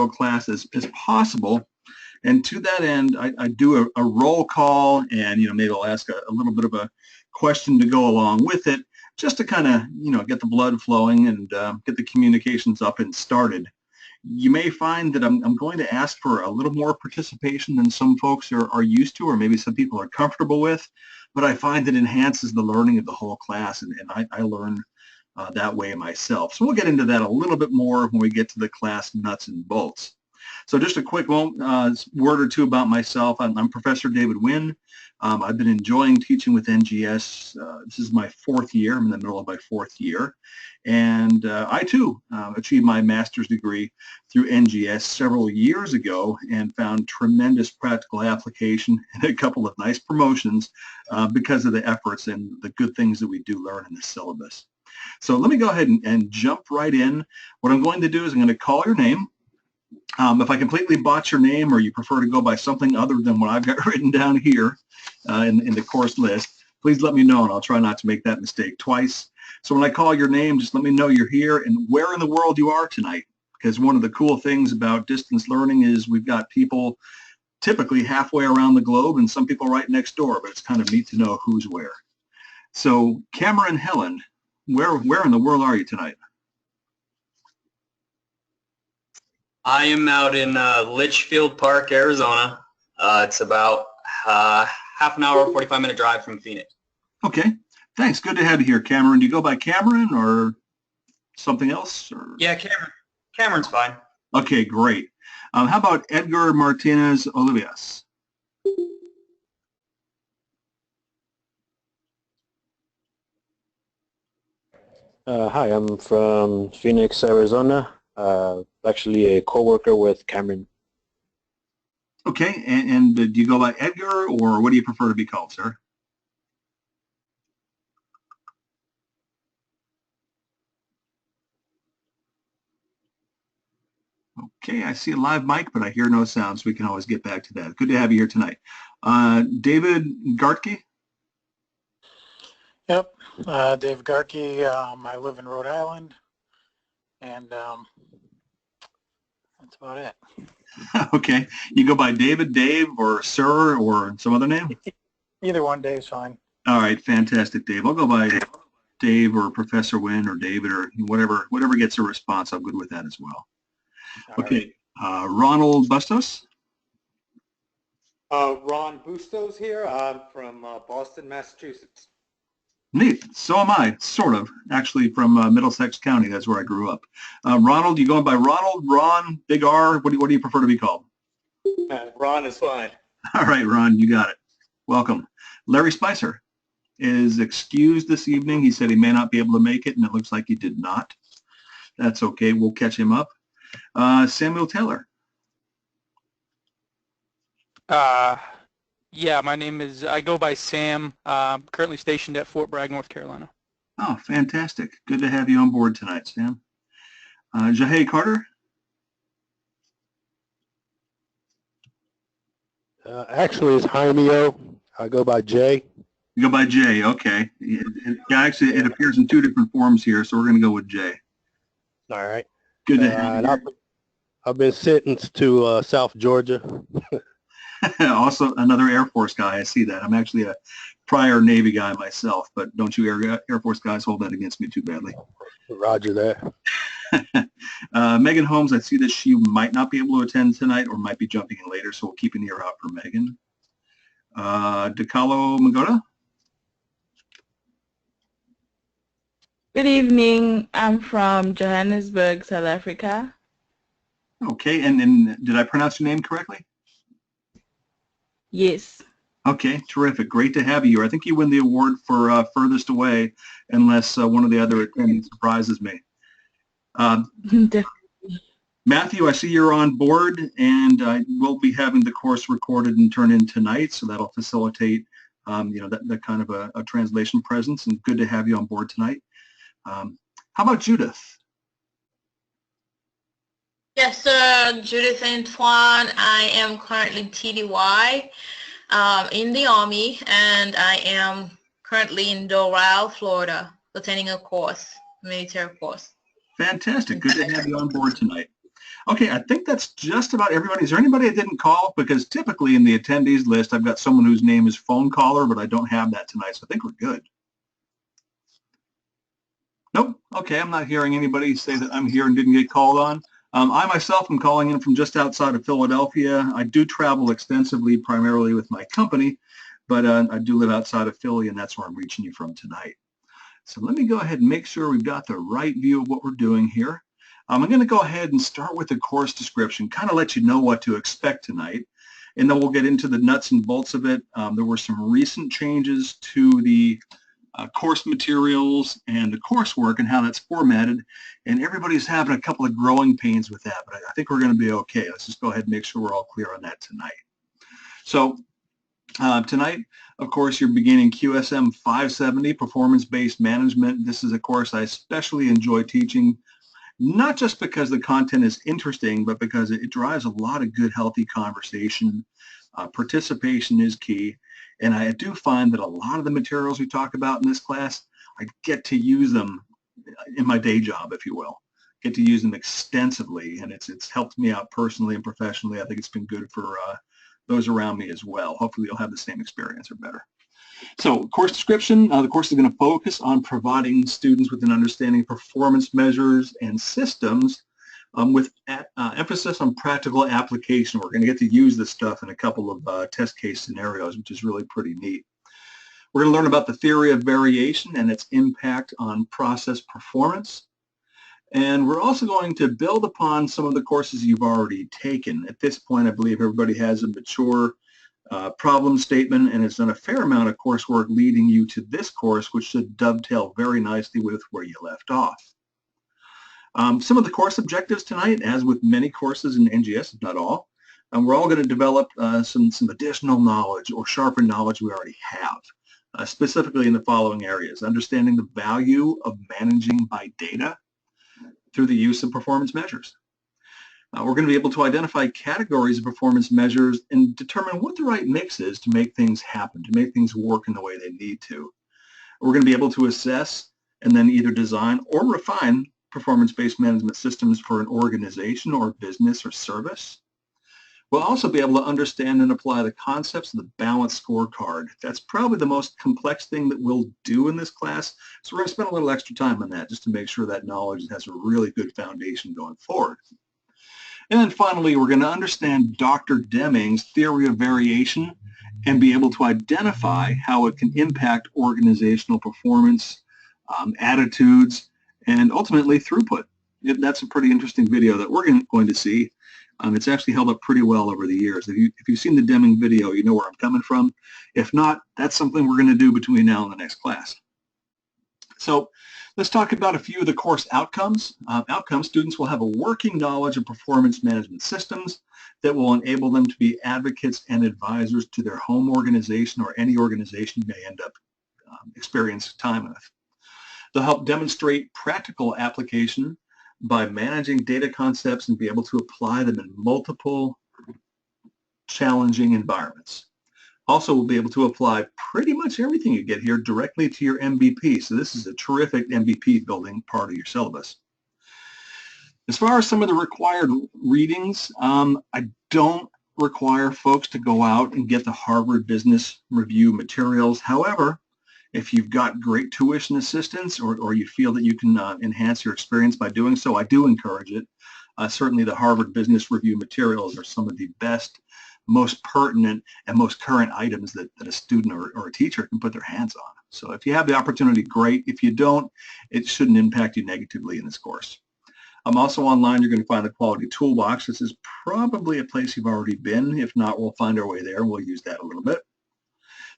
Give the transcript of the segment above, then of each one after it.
class as possible. And to that end, I do a roll call, and maybe I'll ask a little bit of a question to go along with it, just to kind of get the blood flowing and get the communications up and started. You may find that I'm going to ask for a little more participation than some folks are used to, or maybe some people are comfortable with, but I find it enhances the learning of the whole class, and I learn that way myself. So we'll get into that a little bit more when we get to the class nuts and bolts. So just a quick word or two about myself. I'm Professor David Wynn. I've been enjoying teaching with NGS. This is my 4th year. I'm in the middle of my 4th year. And I, too, achieved my master's degree through NGS several years ago and found tremendous practical application and a couple of nice promotions because of the efforts and the good things that we do learn in the syllabus. So let me go ahead and jump right in. What I'm going to do is I'm going to call your name. If I completely botch your name, or you prefer to go by something other than what I've got written down here in the course list, please let me know, and I'll try not to make that mistake twice. So when I call your name, just let me know you're here and where in the world you are tonight, because one of the cool things about distance learning is we've got people typically halfway around the globe and some people right next door, but it's kind of neat to know who's where. So Cameron Helen, where in the world are you tonight? I am out in Litchfield Park, Arizona. It's about half an hour, 45-minute drive from Phoenix. Okay, thanks. Good to have you here, Cameron. Do you go by Cameron or something else? Or? Yeah, Cameron. Cameron's fine. Okay, great. How about Edgar Martinez Olivias? Hi, I'm from Phoenix, Arizona. Actually a co-worker with Cameron. Okay, and do you go by Edgar, or what do you prefer to be called, sir? Okay, I see a live mic, but I hear no sound, so we can always get back to that. Good to have you here tonight. David Gartke? Yep, Dave Garkey. I live in Rhode Island, and that's about it. Okay, you go by David, Dave, or Sir, or some other name? Either one, Dave's fine. All right, fantastic, Dave. I'll go by Dave or Professor Wynn or David or whatever gets a response. I'm good with that as well. Okay, Ronald Bustos? Ron Bustos here. I'm from Boston, Massachusetts. Neat. So am I, sort of. Actually, from Middlesex County. That's where I grew up. Ronald, you going by Ronald, Ron, Big R? What do you prefer to be called? Ron is fine. All right, Ron, you got it. Welcome. Larry Spicer is excused this evening. He said he may not be able to make it, and it looks like he did not. That's okay. We'll catch him up. Samuel Taylor. Yeah, my name is, I go by Sam, currently stationed at Fort Bragg, North Carolina. Oh, fantastic. Good to have you on board tonight, Sam. Jahey Carter? Actually, it's Jaimeo. I go by Jay. You go by Jay, okay. Actually, it appears in 2 different forms here, so we're going to go with Jay. All right. Good to have you. I've been sentenced to South Georgia. Also, another Air Force guy. I see that. I'm actually a prior Navy guy myself, but don't you Air Force guys hold that against me too badly. Roger that. Megan Holmes, I see that she might not be able to attend tonight or might be jumping in later, so we'll keep an ear out for Megan. Dakalo Magoda? Good evening. I'm from Johannesburg, South Africa. Okay, and did I pronounce your name correctly? Yes. Okay, terrific. Great to have you here. I think you win the award for furthest away, unless one of the other attendees surprises me. Matthew, I see you're on board, and I will be having the course recorded and turned in tonight, so that'll facilitate, that kind of a translation presence, and good to have you on board tonight. How about Judith? Yes, sir. Judith Antoine. I am currently TDY in the Army, and I am currently in Doral, Florida, attending a course, military course. Fantastic. Good to have you on board tonight. Okay, I think that's just about everybody. Is there anybody I didn't call? Because typically in the attendees list, I've got someone whose name is phone caller, but I don't have that tonight, so I think we're good. Nope. Okay, I'm not hearing anybody say that I'm here and didn't get called on. I myself am calling in from just outside of Philadelphia. I do travel extensively, primarily with my company, but I do live outside of Philly, and that's where I'm reaching you from tonight. So let me go ahead and make sure we've got the right view of what we're doing here. I'm going to go ahead and start with the course description, kind of let you know what to expect tonight, and then we'll get into the nuts and bolts of it. There were some recent changes to the course materials and the coursework and how that's formatted, and everybody's having a couple of growing pains with that, but I think we're going to be okay. Let's just go ahead and make sure we're all clear on that tonight. So tonight, of course, you're beginning QSM 570, Performance-Based Management. This is a course I especially enjoy teaching, not just because the content is interesting, but because it drives a lot of good, healthy conversation. Participation is key. And I do find that a lot of the materials we talk about in this class, I get to use them in my day job, if you will. Get to use them extensively, and it's helped me out personally and professionally. I think it's been good for those around me as well. Hopefully you'll have the same experience or better. So course description, the course is going to focus on providing students with an understanding of performance measures and systems with emphasis on practical application. We're going to get to use this stuff in a couple of test case scenarios, which is really pretty neat. We're going to learn about the theory of variation and its impact on process performance. And we're also going to build upon some of the courses you've already taken. At this point, I believe everybody has a mature problem statement and has done a fair amount of coursework leading you to this course, which should dovetail very nicely with where you left off. Some of the course objectives tonight, as with many courses in NGS, if not all, we're all going to develop some additional knowledge or sharpen knowledge we already have, specifically in the following areas: understanding the value of managing by data through the use of performance measures. We're going to be able to identify categories of performance measures and determine what the right mix is to make things happen, to make things work in the way they need to. We're going to be able to assess and then either design or refine performance-based management systems for an organization or business or service. We'll also be able to understand and apply the concepts of the balanced scorecard. That's probably the most complex thing that we'll do in this class, so we're going to spend a little extra time on that just to make sure that knowledge has a really good foundation going forward. And then finally, we're going to understand Dr. Deming's theory of variation and be able to identify how it can impact organizational performance, attitudes, and ultimately throughput. That's a pretty interesting video that we're going to see. It's actually held up pretty well over the years. If you've seen the Deming video, you know where I'm coming from. If not, that's something we're going to do between now and the next class. So let's talk about a few of the course outcomes. Students will have a working knowledge of performance management systems that will enable them to be advocates and advisors to their home organization or any organization you may end up experiencing time with. They'll help demonstrate practical application by managing data concepts and be able to apply them in multiple challenging environments. Also, we'll be able to apply pretty much everything you get here directly to your MVP. So this is a terrific MVP building part of your syllabus. As far as some of the required readings, I don't require folks to go out and get the Harvard Business Review materials. However, if you've got great tuition assistance or you feel that you can enhance your experience by doing so, I do encourage it. Certainly the Harvard Business Review materials are some of the best, most pertinent, and most current items that a student or a teacher can put their hands on. So if you have the opportunity, great. If you don't, it shouldn't impact you negatively in this course. Also online, you're going to find the Quality Toolbox. This is probably a place you've already been. If not, we'll find our way there and we'll use that a little bit.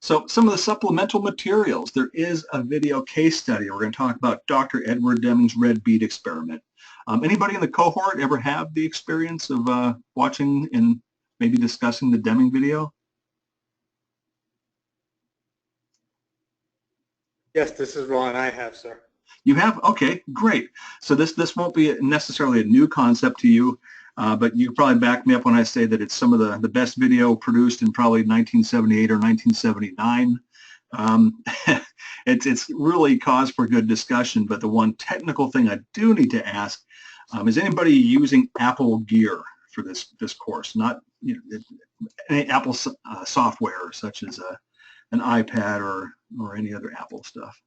So some of the supplemental materials, there is a video case study. We're going to talk about Dr. Edward Deming's red bead experiment. Anybody in the cohort ever have the experience of watching and maybe discussing the Deming video? Yes, this is Ron. I have, sir. You have? Okay, great. So this won't be necessarily a new concept to you, but you probably back me up when I say that it's some of the best video produced in probably 1978 or 1979. It's really cause for good discussion, but the one technical thing I do need to ask, Is anybody using Apple Gear for this course? Not any Apple software such as an iPad or any other Apple stuff.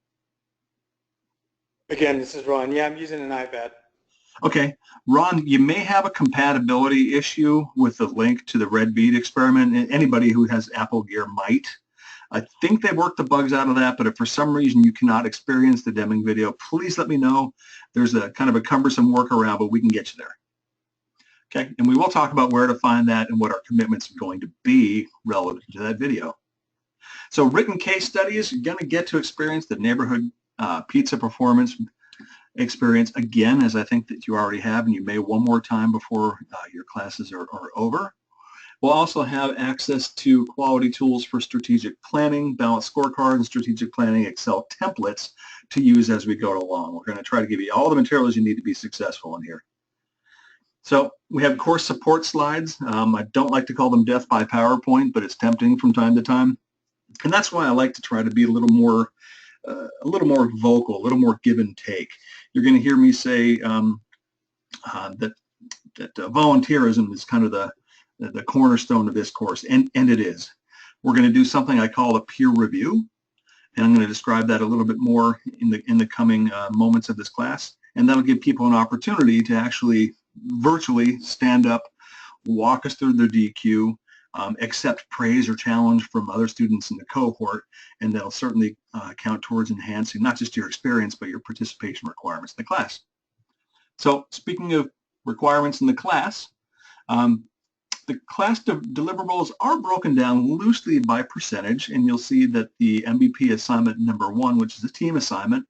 Again, this is Ron. Yeah, I'm using an iPad. Okay, Ron, you may have a compatibility issue with the link to the Red Bead experiment. And anybody who has Apple Gear might. I think they worked the bugs out of that, but if for some reason you cannot experience the Deming video, please let me know. There's a kind of a cumbersome workaround, but we can get you there. Okay, and we will talk about where to find that and what our commitments are going to be relative to that video. So written case studies, you're going to get to experience the neighborhood pizza performance experience again, as I think that you already have, and you may one more time before your classes are over. We'll also have access to quality tools for strategic planning, balanced scorecard, and strategic planning Excel templates to use as we go along. We're going to try to give you all the materials you need to be successful in here. So we have course support slides. I don't like to call them death by PowerPoint, but it's tempting from time to time. And that's why I like to try to be a little more vocal, a little more give and take. You're going to hear me say that volunteerism is kind of the cornerstone of this course, and it is. We're going to do something I call a peer review, and I'm going to describe that a little bit more in the coming moments of this class, and that'll give people an opportunity to actually virtually stand up, walk us through their DQ, accept praise or challenge from other students in the cohort, and that'll certainly count towards enhancing not just your experience, but your participation requirements in the class. So speaking of requirements in the class, the class deliverables are broken down loosely by percentage, and you'll see that the MVP assignment number 1, which is a team assignment,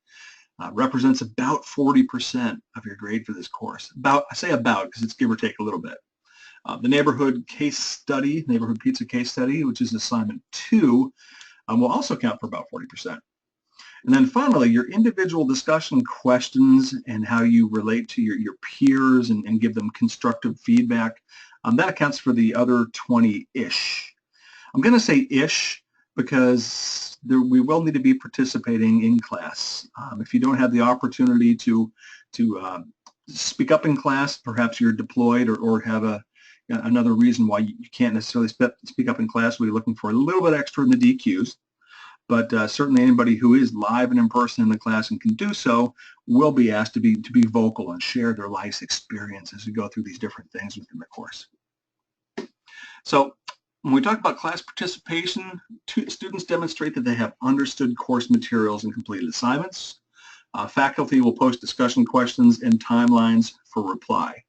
represents about 40% of your grade for this course. About, I say about because it's give or take a little bit. The neighborhood case study, neighborhood pizza case study, which is assignment 2, will also count for about 40%. And then finally, your individual discussion questions and how you relate to your peers and give them constructive feedback, that accounts for the other 20-ish. I'm going to say ish because we will need to be participating in class. If you don't have the opportunity to speak up in class, perhaps you're deployed or have another reason why you can't necessarily speak up in class, we're looking for a little bit extra in the DQs. But certainly anybody who is live and in person in the class and can do so will be asked to be vocal and share their life's experience as we go through these different things within the course. So when we talk about class participation, students demonstrate that they have understood course materials and completed assignments. Faculty will post discussion questions and timelines for reply.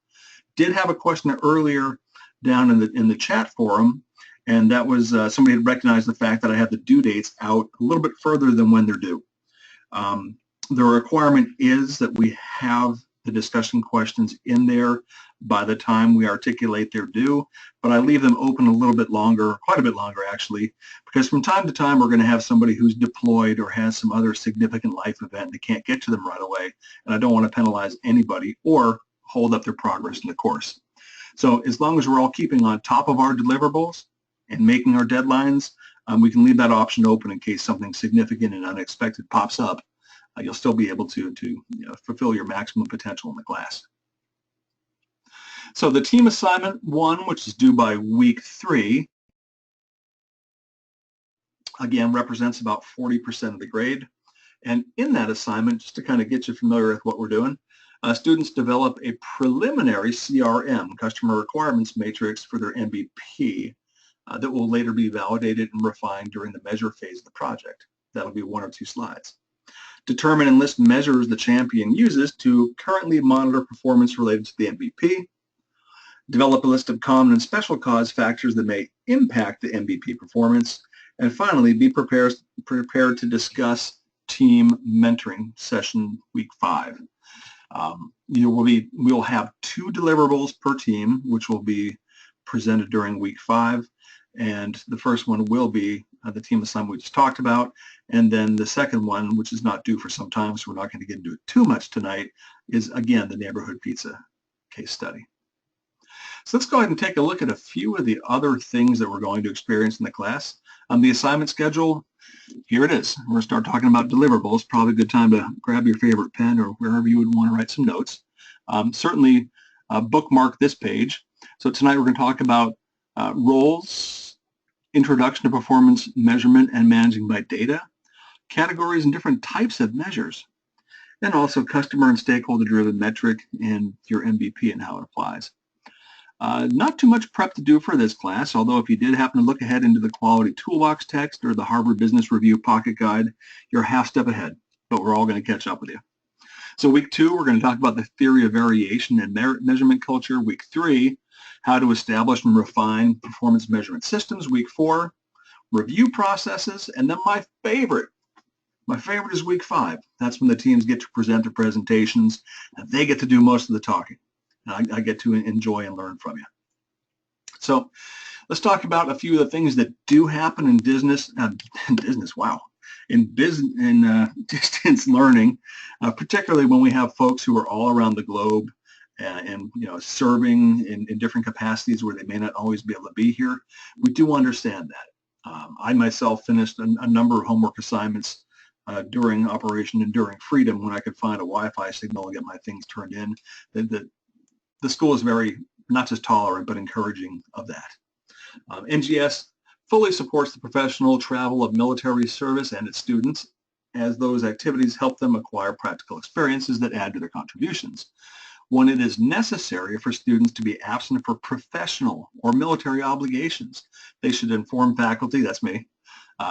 Did have a question earlier down in the chat forum, and that was somebody had recognized the fact that I had the due dates out a little bit further than when they're due. The requirement is that we have the discussion questions in there by the time we articulate their due, but I leave them open a little bit longer, quite a bit longer actually, because from time to time we're going to have somebody who's deployed or has some other significant life event and they can't get to them right away, and I don't want to penalize anybody or hold up their progress in the course. So as long as we're all keeping on top of our deliverables and making our deadlines, we can leave that option open in case something significant and unexpected pops up. You'll still be able to fulfill your maximum potential in the class. So the team assignment 1, which is due by week 3, again represents about 40% of the grade. And in that assignment, just to kind of get you familiar with what we're doing, students develop a preliminary CRM, customer requirements matrix, for their MVP that will later be validated and refined during the measure phase of the project. That'll be 1 or 2 slides. Determine and list measures the champion uses to currently monitor performance related to the MVP. Develop a list of common and special cause factors that may impact the MVP performance. And finally, be prepared to discuss team mentoring session week 5. We'll have 2 deliverables per team, which will be presented during week 5. And the first one will be the team assignment we just talked about. And then the second one, which is not due for some time, so we're not going to get into it too much tonight, is again the neighborhood pizza case study. So let's go ahead and take a look at a few of the other things that we're going to experience in the class. The assignment schedule, here it is. We're going to start talking about deliverables. Probably a good time to grab your favorite pen or wherever you would want to write some notes. certainly bookmark this page. So tonight we're going to talk about roles, introduction to performance measurement and managing by data, categories and different types of measures, and also customer and stakeholder-driven metric and your MVP and how it applies. Not too much prep to do for this class, although if you did happen to look ahead into the Quality Toolbox text or the Harvard Business Review Pocket Guide, you're a half step ahead, but we're all going to catch up with you. So week 2, we're going to talk about the theory of variation and measurement culture. Week 3, how to establish and refine performance measurement systems. Week 4, review processes. And then my favorite is week 5. That's when the teams get to present their presentations and they get to do most of the talking. I get to enjoy and learn from you. So let's talk about a few of the things that do happen in distance learning, particularly when we have folks who are all around the globe and serving in different capacities where they may not always be able to be here. We do understand that. I myself finished a number of homework assignments during Operation Enduring Freedom when I could find a Wi-Fi signal and get my things turned in. The school is very, not just tolerant, but encouraging of that. NGS fully supports the professional travel of military service and its students, as those activities help them acquire practical experiences that add to their contributions. When it is necessary for students to be absent for professional or military obligations, they should inform faculty, that's me,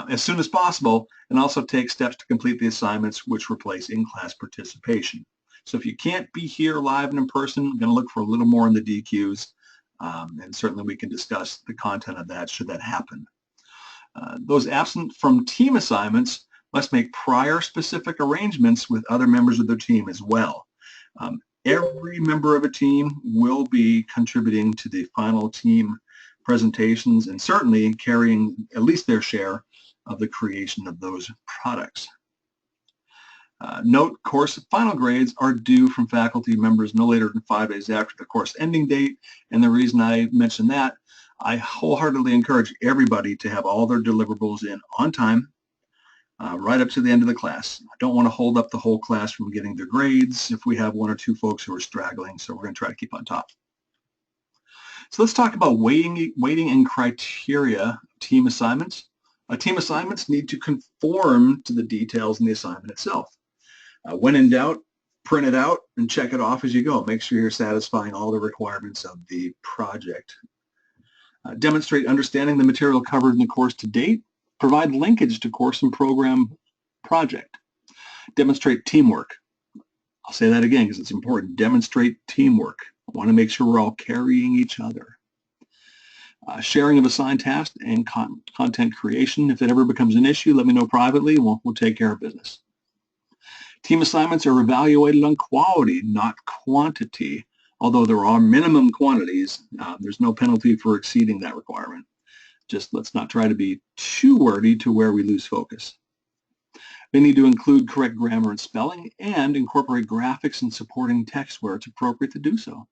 as soon as possible, and also take steps to complete the assignments which replace in-class participation. So if you can't be here live and in person, I'm going to look for a little more in the DQs, and certainly we can discuss the content of that should that happen. Those absent from team assignments must make prior specific arrangements with other members of their team as well. Every member of a team will be contributing to the final team presentations and certainly carrying at least their share of the creation of those products. Note, course final grades are due from faculty members no later than 5 days after the course ending date, and the reason I mention that, I wholeheartedly encourage everybody to have all their deliverables in on time, right up to the end of the class. I don't want to hold up the whole class from getting their grades if we have 1 or 2 folks who are straggling, so we're going to try to keep on top. So let's talk about weighting and criteria of team assignments. Team assignments need to conform to the details in the assignment itself. When in doubt, print it out and check it off as you go. Make sure you're satisfying all the requirements of the project. Demonstrate understanding the material covered in the course to date. Provide linkage to course and program project. Demonstrate teamwork. I'll say that again because it's important. Demonstrate teamwork. I want to make sure we're all carrying each other. Sharing of assigned tasks and content creation. If it ever becomes an issue, let me know privately. We'll take care of business. Team assignments are evaluated on quality, not quantity. Although there are minimum quantities, there's no penalty for exceeding that requirement. Just let's not try to be too wordy to where we lose focus. They need to include correct grammar and spelling and incorporate graphics and supporting text where it's appropriate to do so.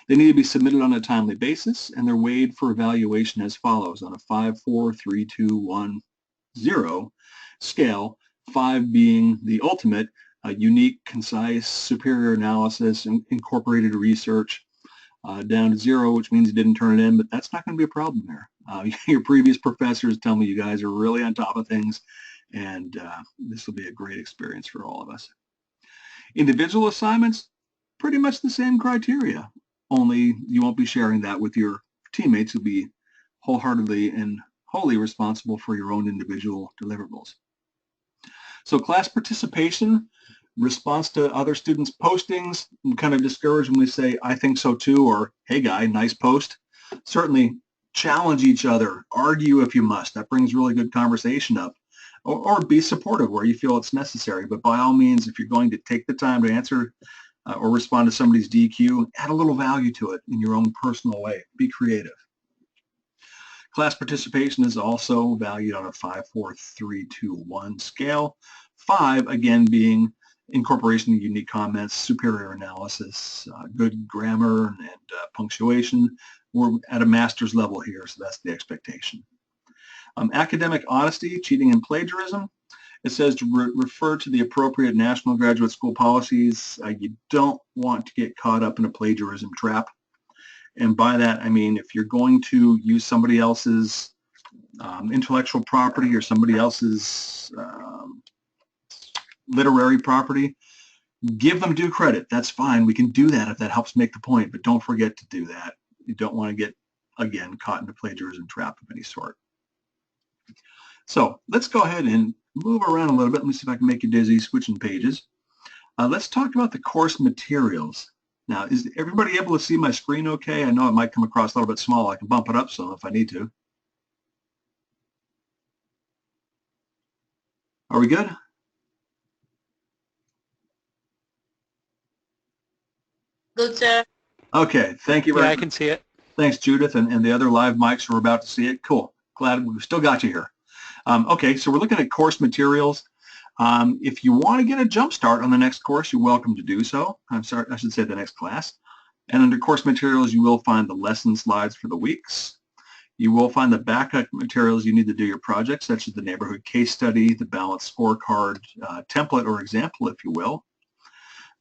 They need to be submitted on a timely basis, and they're weighed for evaluation as follows on a 5, 4, 3, 2, 1, 0 scale, 5 being the ultimate, unique, concise, superior analysis, incorporated research, down to 0, which means you didn't turn it in, but that's not going to be a problem here. Your previous professors tell me you guys are really on top of things, and this will be a great experience for all of us. Individual assignments, pretty much the same criteria, only you won't be sharing that with your teammates who'll be wholeheartedly and wholly responsible for your own individual deliverables. So class participation, response to other students' postings, I'm kind of discouraged when we say, I think so too, or hey guy, nice post. Certainly challenge each other, argue if you must. That brings really good conversation up. Or be supportive where you feel it's necessary. But by all means, if you're going to take the time to answer or respond to somebody's DQ, add a little value to it in your own personal way. Be creative. Class participation is also valued on a 5, 4, 3, 2, 1 scale. 5, again, being incorporation of unique comments, superior analysis, good grammar, and punctuation. We're at a master's level here, so that's the expectation. Academic honesty, cheating, and plagiarism. it says to refer to the appropriate national graduate school policies. You don't want to get caught up in a plagiarism trap. And by that, I mean, if you're going to use somebody else's intellectual property or somebody else's literary property, give them due credit. That's fine. We can do that if that helps make the point, but don't forget to do that. You don't want to get, again, caught in a plagiarism trap of any sort. So let's go ahead and move around a little bit. Let me see if I can make you dizzy switching pages. Let's talk about the course materials. Now, is everybody able to see my screen okay? I know it might come across a little bit small. I can bump it up some if I need to. Are we good? Good, sir. Okay, thank you very Yeah, much. I can see it. Thanks, Judith, and the other live mics who are about to see it. Cool. Glad we've still got you here. Okay, so we're looking at course materials. If you want to get a jump start on the next course, you're welcome to do so. I'm sorry, I should say the next class. And under course materials, you will find the lesson slides for the weeks. You will find the backup materials you need to do your project, such as the neighborhood case study, the balanced scorecard template or example, if you will.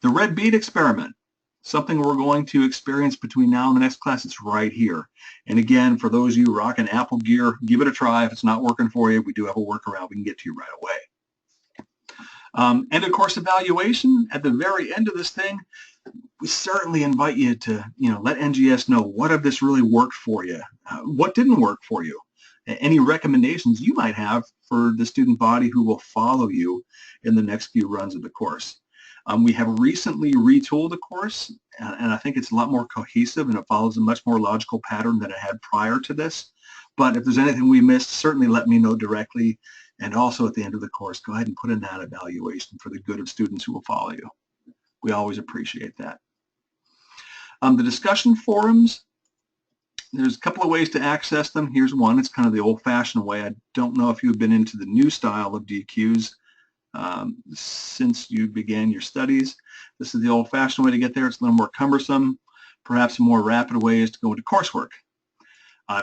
The red bead experiment, something we're going to experience between now and the next class. It's right here. And again, for those of you rocking Apple gear, give it a try. If it's not working for you, we do have a workaround we can get to you right away. And of course, evaluation at the very end of this thing, we certainly invite you to, let NGS know what of this really worked for you, what didn't work for you, any recommendations you might have for the student body who will follow you in the next few runs of the course. We have recently retooled the course, and I think it's a lot more cohesive and it follows a much more logical pattern than it had prior to this. But if there's anything we missed, certainly let me know directly. And also at the end of the course, go ahead and put in that evaluation for the good of students who will follow you. We always appreciate that. The discussion forums, there's a couple of ways to access them. Here's one. It's kind of the old-fashioned way. I don't know if you've been into the new style of DQs since you began your studies. This is the old-fashioned way to get there. It's a little more cumbersome. Perhaps a more rapid way is to go into coursework.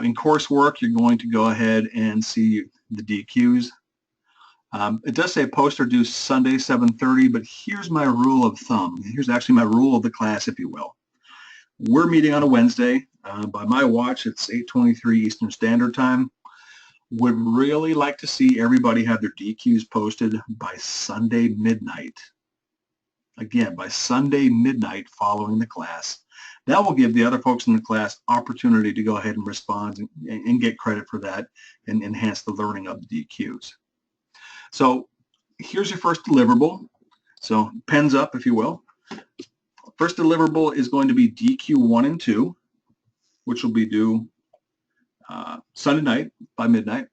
In coursework, you're going to go ahead and see the DQs. It does say post or due Sunday, 7:30, but here's my rule of thumb. Here's actually my rule of the class, if you will. We're meeting on a Wednesday. By my watch, it's 8:23 Eastern Standard Time. Would really like to see everybody have their DQs posted by Sunday midnight. Again, by Sunday midnight following the class. That will give the other folks in the class opportunity to go ahead and respond and get credit for that and enhance the learning of the DQs. So here's your first deliverable. So pens up, if you will. First deliverable is going to be DQ 1 and 2, which will be due Sunday night by midnight.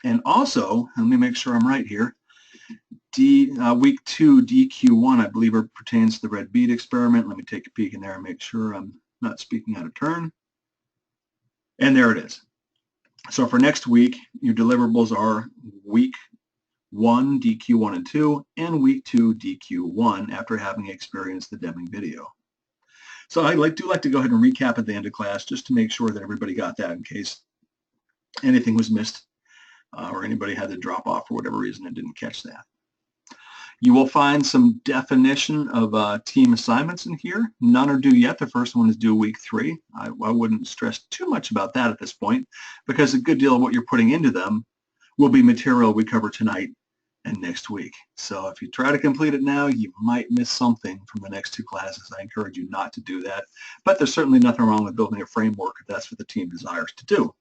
And also, let me make sure I'm right here, week 2 DQ1, I believe it pertains to the red bead experiment. Let me take a peek in there and make sure I'm not speaking out of turn. And there it is. So for next week, your deliverables are week 1 DQ1 and 2 and week 2 DQ1 after having experienced the Deming video. So I do like to go ahead and recap at the end of class just to make sure that everybody got that in case anything was missed or anybody had to drop off for whatever reason and didn't catch that. You will find some definition of team assignments in here. None are due yet. The first one is due week 3. I wouldn't stress too much about that at this point because a good deal of what you're putting into them will be material we cover tonight and next week. So if you try to complete it now, you might miss something from the next 2 classes. I encourage you not to do that. But there's certainly nothing wrong with building a framework if that's what the team desires to do.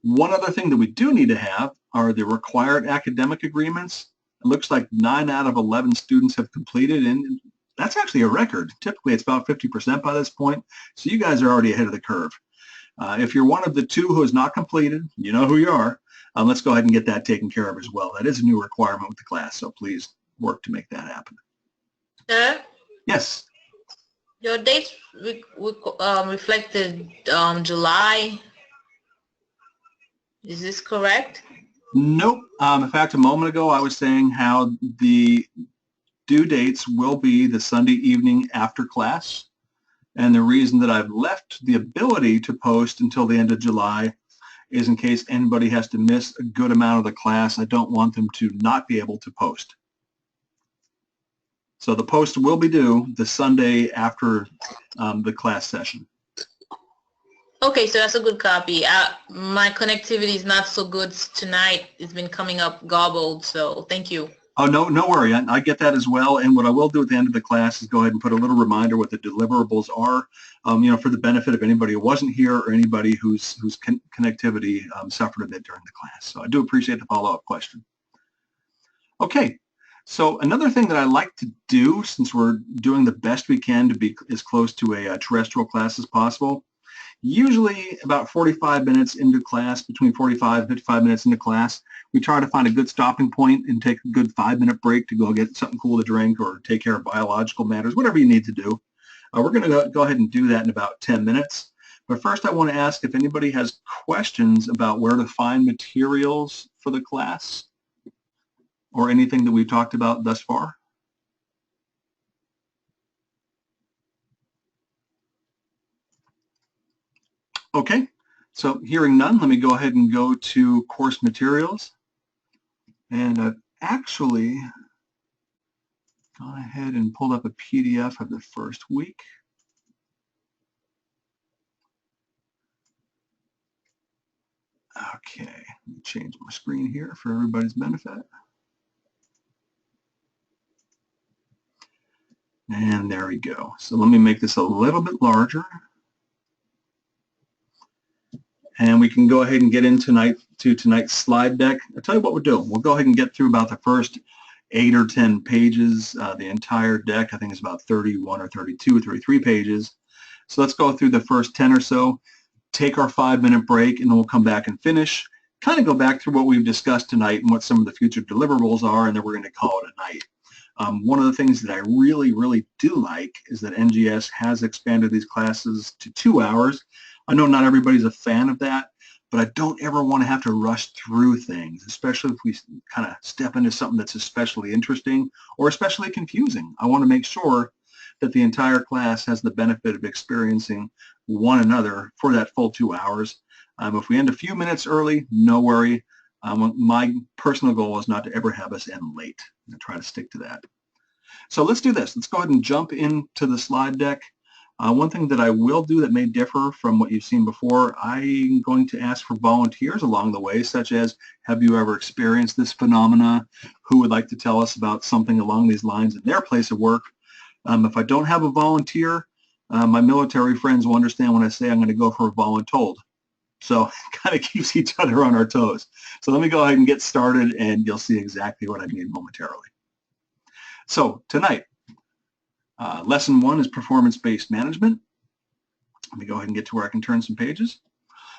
One other thing that we do need to have are the required academic agreements. It looks like 9 out of 11 students have completed, and that's actually a record. Typically, it's about 50% by this point, so you guys are already ahead of the curve. If you're one of the 2 who has not completed, you know who you are. Let's go ahead and get that taken care of as well. That is a new requirement with the class, so please work to make that happen. Sir, Yes. your dates reflected July. Is this correct? Nope. In fact, a moment ago, I was saying how the due dates will be the Sunday evening after class. And the reason that I've left the ability to post until the end of July is in case anybody has to miss a good amount of the class, I don't want them to not be able to post. So the post will be due the Sunday after the class session. Okay, so that's a good copy. My connectivity is not so good tonight. It's been coming up garbled, so thank you. Oh, no worry. I get that as well. And what I will do at the end of the class is go ahead and put a little reminder what the deliverables are, for the benefit of anybody who wasn't here or anybody whose connectivity suffered a bit during the class. So I do appreciate the follow-up question. Okay. So another thing that I like to do, since we're doing the best we can to be as close to a terrestrial class as possible, usually about 45 minutes into class, between 45 and 55 minutes into class, we try to find a good stopping point and take a good 5-minute break to go get something cool to drink or take care of biological matters, whatever you need to do. We're going to go ahead and do that in about 10 minutes. But first I want to ask if anybody has questions about where to find materials for the class or anything that we've talked about thus far. Okay, so hearing none, let me go ahead and go to course materials. And I've actually gone ahead and pulled up a PDF of the first week. Okay, let me change my screen here for everybody's benefit. And there we go. So let me make this a little bit larger. And we can go ahead and get into tonight's slide deck. I'll tell you what we'll do. We'll go ahead and get through about the first 8 or 10 pages. The entire deck, I think, is about 31 or 32 or 33 pages. So let's go through the first 10 or so, take our 5-minute break, and then we'll come back and finish. Kind of go back through what we've discussed tonight and what some of the future deliverables are, and then we're going to call it a night. One of the things that I really, really do like is that NGS has expanded these classes to 2 hours. I know not everybody's a fan of that, but I don't ever want to have to rush through things, especially if we kind of step into something that's especially interesting or especially confusing. I want to make sure that the entire class has the benefit of experiencing one another for that full 2 hours. If we end a few minutes early, no worry. My personal goal is not to ever have us end late. I'm going to try to stick to that. So let's do this. Let's go ahead and jump into the slide deck. One thing that I will do that may differ from what you've seen before, I'm going to ask for volunteers along the way, such as, have you ever experienced this phenomena? Who would like to tell us about something along these lines in their place of work? If I don't have a volunteer, my military friends will understand when I say I'm going to go for a voluntold. So it kind of keeps each other on our toes. So let me go ahead and get started, and you'll see exactly what I mean momentarily. So tonight, lesson 1 is performance-based management. Let me go ahead and get to where I can turn some pages.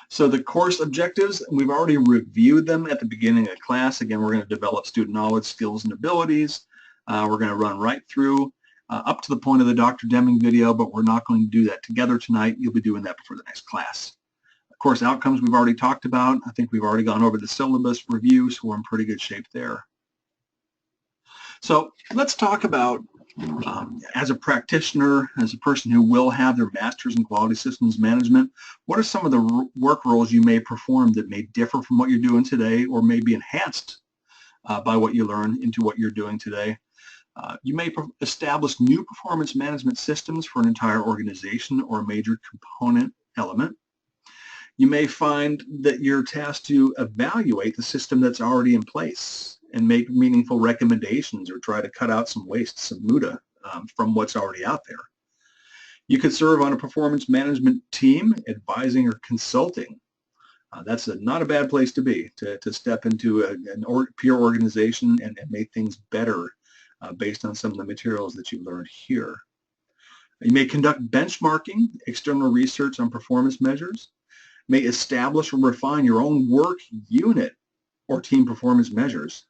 So the course objectives, we've already reviewed them at the beginning of class. Again, we're going to develop student knowledge, skills, and abilities. We're going to run right through up to the point of the Dr. Deming video, but we're not going to do that together tonight. You'll be doing that before the next class. Course outcomes we've already talked about. I think we've already gone over the syllabus review, so we're in pretty good shape there. So let's talk about, as a practitioner, as a person who will have their master's in quality systems management, what are some of the work roles you may perform that may differ from what you're doing today or may be enhanced by what you learn into what you're doing today? You may establish new performance management systems for an entire organization or a major component element. You may find that you're tasked to evaluate the system that's already in place and make meaningful recommendations or try to cut out some waste, some muda from what's already out there. You could serve on a performance management team, advising or consulting. That's not a bad place to be, to step into a peer organization and make things better based on some of the materials that you learned here. You may conduct benchmarking, external research on performance measures. May establish or refine your own work unit or team performance measures.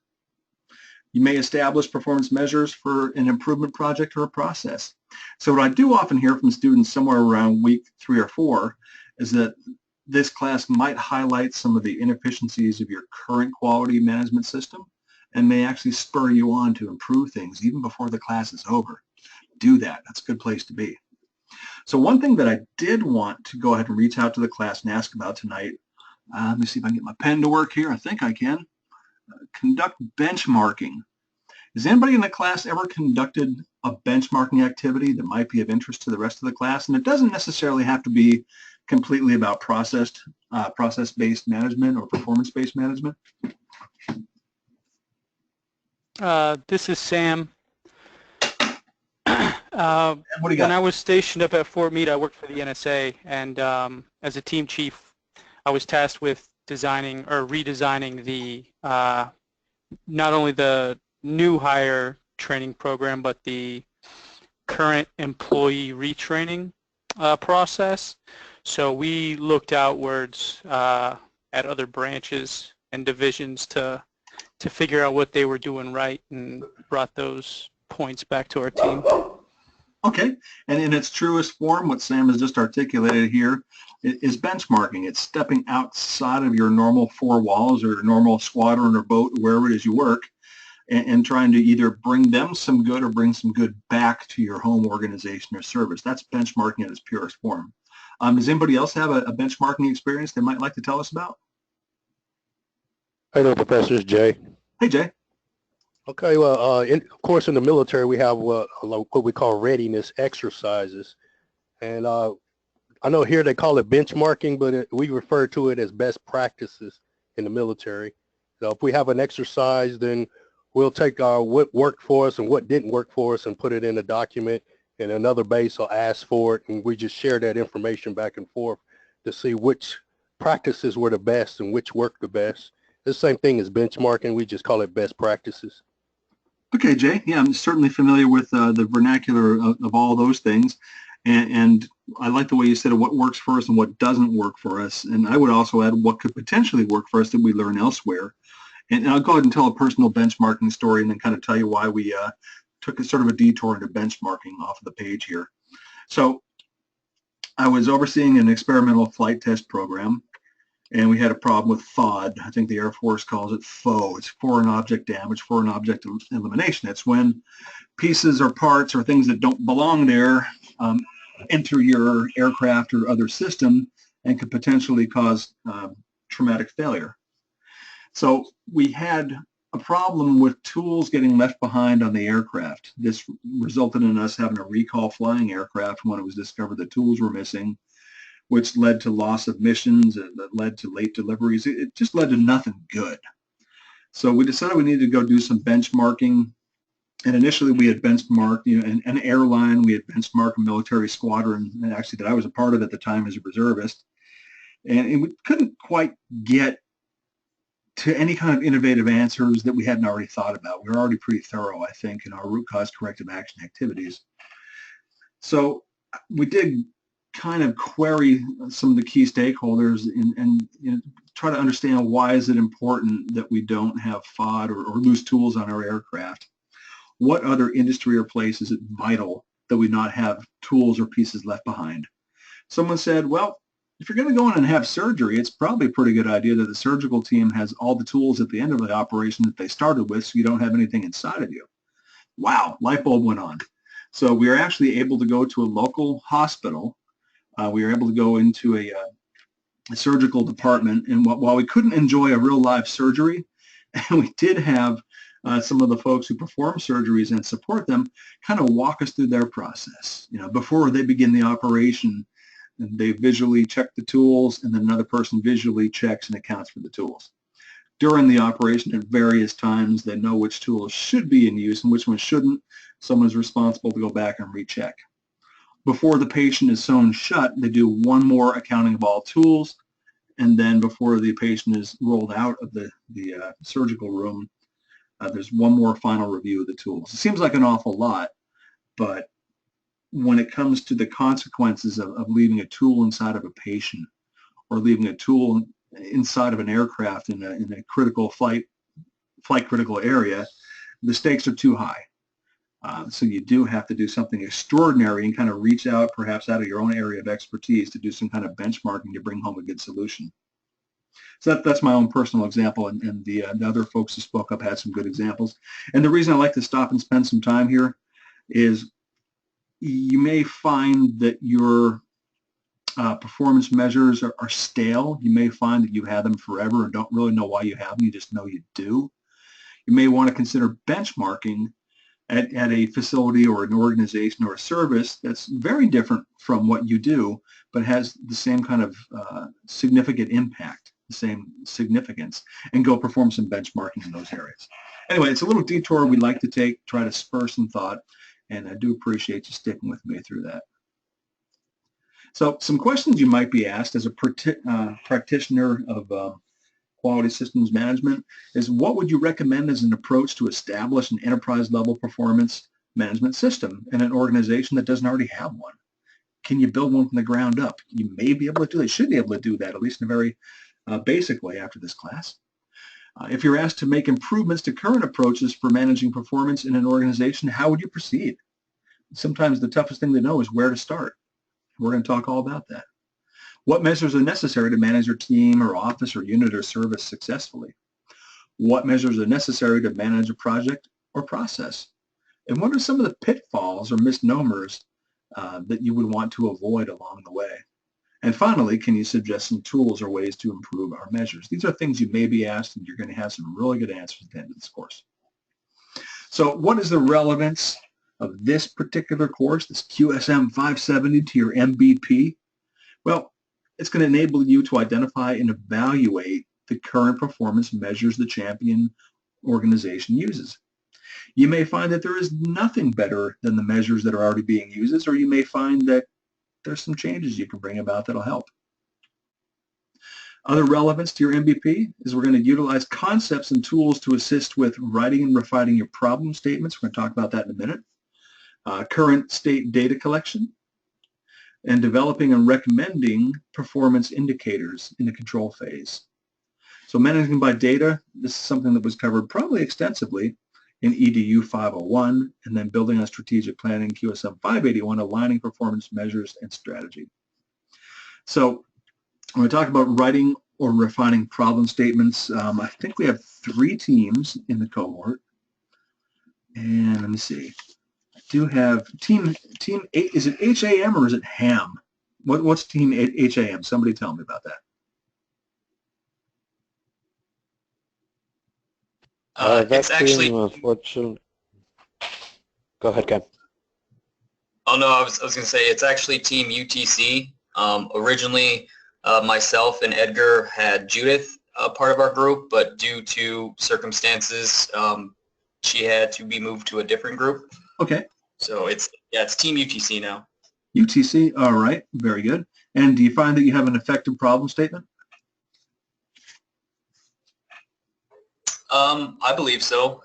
You may establish performance measures for an improvement project or a process. So what I do often hear from students somewhere around week 3 or 4 is that this class might highlight some of the inefficiencies of your current quality management system and may actually spur you on to improve things even before the class is over. Do that. That's a good place to be. So one thing that I did want to go ahead and reach out to the class and ask about tonight Let me see if I can get my pen to work here. I think I can. Conduct benchmarking. Has anybody in the class ever conducted a benchmarking activity that might be of interest to the rest of the class? And it doesn't necessarily have to be completely about process-based management or performance-based management. This is Sam. What do you got? When I was stationed up at Fort Meade, I worked for the NSA, and as a team chief, I was tasked with designing or redesigning the not only the new hire training program, but the current employee retraining process. So we looked outwards at other branches and divisions to figure out what they were doing right and brought those points back to our team. Okay, and in its truest form, what Sam has just articulated here is benchmarking. It's stepping outside of your normal four walls or your normal squadron or boat, wherever it is you work, and trying to either bring them some good or bring some good back to your home organization or service. That's benchmarking in its purest form. Does anybody else have a benchmarking experience they might like to tell us about? Hey there, Professor. It's Jay. Hey, Jay. Okay, well, of course, in the military, we have what we call readiness exercises. And I know here they call it benchmarking, but we refer to it as best practices in the military. So if we have an exercise, then we'll take what worked for us and what didn't work for us and put it in a document, and another base will ask for it, and we just share that information back and forth to see which practices were the best and which worked the best. The same thing as benchmarking, we just call it best practices. Okay, Jay. Yeah, I'm certainly familiar with the vernacular of all those things. And I like the way you said what works for us and what doesn't work for us. And I would also add what could potentially work for us that we learn elsewhere. And I'll go ahead and tell a personal benchmarking story and then kind of tell you why we took a sort of a detour into benchmarking off of the page here. So I was overseeing an experimental flight test program, and we had a problem with FOD. I think the Air Force calls it FOE. It's foreign object damage, foreign object elimination. It's when pieces or parts or things that don't belong there enter your aircraft or other system and could potentially cause traumatic failure. So we had a problem with tools getting left behind on the aircraft. This resulted in us having to recall flying aircraft when it was discovered the tools were missing, which led to loss of missions, that led to late deliveries. It just led to nothing good. So we decided we needed to go do some benchmarking. And initially we had benchmarked, an airline, we had benchmarked a military squadron, and actually that I was a part of at the time as a reservist. And we couldn't quite get to any kind of innovative answers that we hadn't already thought about. We were already pretty thorough, I think, in our root cause corrective action activities. So we did kind of query some of the key stakeholders and try to understand why is it important that we don't have FOD or lose tools on our aircraft. What other industry or place is it vital that we not have tools or pieces left behind? Someone said, well, if you're going to go in and have surgery, it's probably a pretty good idea that the surgical team has all the tools at the end of the operation that they started with, so you don't have anything inside of you. Wow, light bulb went on. So we were actually able to go to a local hospital. We were able to go into a surgical department, and while we couldn't enjoy a real live surgery, and we did have some of the folks who perform surgeries and support them kind of walk us through their process. Before they begin the operation, they visually check the tools, and then another person visually checks and accounts for the tools. During the operation, at various times, they know which tools should be in use and which ones shouldn't. Someone is responsible to go back and recheck. Before the patient is sewn shut, they do one more accounting of all tools, and then before the patient is rolled out of the surgical room, there's one more final review of the tools. It seems like an awful lot, but when it comes to the consequences of leaving a tool inside of a patient or leaving a tool inside of an aircraft in a critical flight critical area, the stakes are too high. So you do have to do something extraordinary and kind of reach out perhaps out of your own area of expertise to do some kind of benchmarking to bring home a good solution. So that's my own personal example, and the other folks who spoke up had some good examples. And the reason I like to stop and spend some time here is you may find that your performance measures are stale. You may find that you had them forever and don't really know why you have them. You just know you do. You may want to consider benchmarking at a facility or an organization or a service that's very different from what you do, but has the same kind of significant impact, the same significance, and go perform some benchmarking in those areas. Anyway, it's a little detour we like to take, try to spur some thought, and I do appreciate you sticking with me through that. So some questions you might be asked as a practitioner of quality systems management is, what would you recommend as an approach to establish an enterprise-level performance management system in an organization that doesn't already have one? Can you build one from the ground up? You may be able to do it. You should be able to do that, at least in a very basic way after this class. If you're asked to make improvements to current approaches for managing performance in an organization, how would you proceed? Sometimes the toughest thing to know is where to start. We're going to talk all about that. What measures are necessary to manage your team or office or unit or service successfully? What measures are necessary to manage a project or process? And what are some of the pitfalls or misnomers that you would want to avoid along the way? And finally, can you suggest some tools or ways to improve our measures? These are things you may be asked, and you're going to have some really good answers at the end of this course. So what is the relevance of this particular course, this QSM 570 to your MVP? Well, it's going to enable you to identify and evaluate the current performance measures the champion organization uses. You may find that there is nothing better than the measures that are already being used, or you may find that there's some changes you can bring about that'll help. Other relevance to your MVP is we're going to utilize concepts and tools to assist with writing and refining your problem statements. We're going to talk about that in a minute. Current state data collection, and developing and recommending performance indicators in the control phase. So managing by data, this is something that was covered probably extensively in EDU 501, and then building on strategic planning, QSM 581, aligning performance measures and strategy. So when we talk about writing or refining problem statements, I think we have 3 teams in the cohort. And let me see. Do have team 8, is it HAM or is it HAM? What's team HAM? Somebody tell me about that. It's actually unfortunately. Go ahead, Ken. Oh no, I was going to say it's actually team UTC. Originally, myself and Edgar had Judith part of our group, but due to circumstances, she had to be moved to a different group. Okay. So it's team UTC now. UTC, all right, very good. And do you find that you have an effective problem statement? I believe so.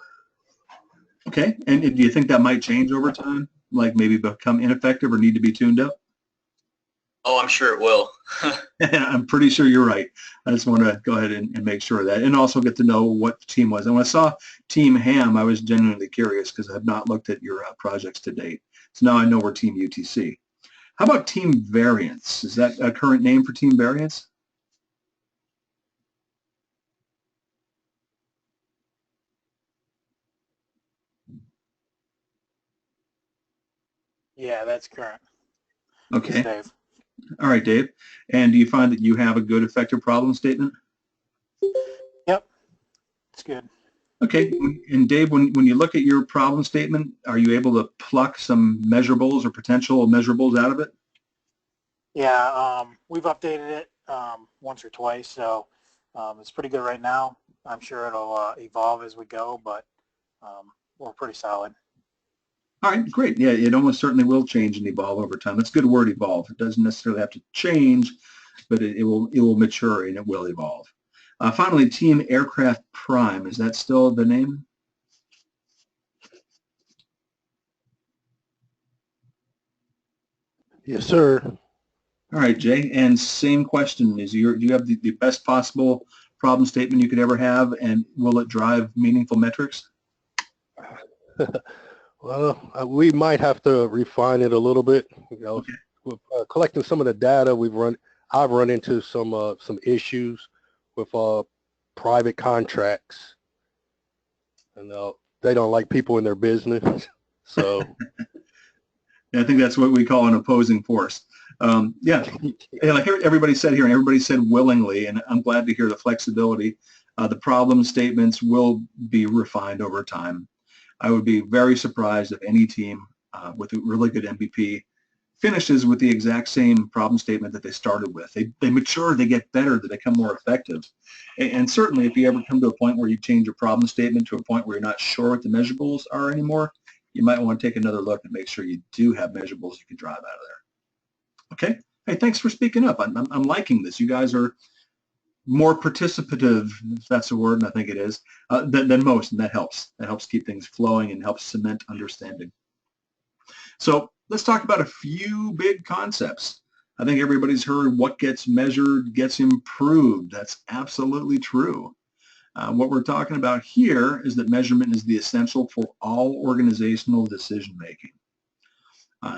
Okay, and do you think that might change over time? Like maybe become ineffective or need to be tuned up? Oh, I'm sure it will. I'm pretty sure you're right. I just want to go ahead and make sure of that, and also get to know what the team was. And when I saw Team HAM, I was genuinely curious because I have not looked at your projects to date. So now I know we're Team UTC. How about Team Variance? Is that a current name for Team Variance? Yeah, that's current. Okay. Dave. All right, Dave. And do you find that you have a good effective problem statement? Yep, it's good. Okay, and Dave, when you look at your problem statement, are you able to pluck some measurables or potential measurables out of it? Yeah, we've updated it once or twice, so it's pretty good right now. I'm sure it'll evolve as we go, but we're pretty solid. All right, great. Yeah, it almost certainly will change and evolve over time. That's a good word, evolve. It doesn't necessarily have to change, but it will mature and it will evolve. Finally, Team Aircraft Prime. Is that still the name? Yes, sir. All right, Jay. And same question: do you have the best possible problem statement you could ever have, and will it drive meaningful metrics? Well, we might have to refine it a little bit. You know, Okay. with collecting some of the data I've run into some issues with private contracts, and they don't like people in their business. So I think that's what we call an opposing force. Yeah, and like everybody said here, and everybody said willingly, and I'm glad to hear the flexibility. The problem statements will be refined over time. I would be very surprised if any team with a really good MVP finishes with the exact same problem statement that they started with. They mature, they get better, they become more effective. And certainly if you ever come to a point where you change your problem statement to a point where you're not sure what the measurables are anymore, you might want to take another look and make sure you do have measurables you can drive out of there. Okay? Hey, thanks for speaking up. I'm liking this. You guys are more participative, if that's a word, and I think it is, than most, and that helps. That helps keep things flowing and helps cement understanding. So let's talk about a few big concepts. I think everybody's heard what gets measured gets improved. That's absolutely true. What we're talking about here is that measurement is the essential for all organizational decision making.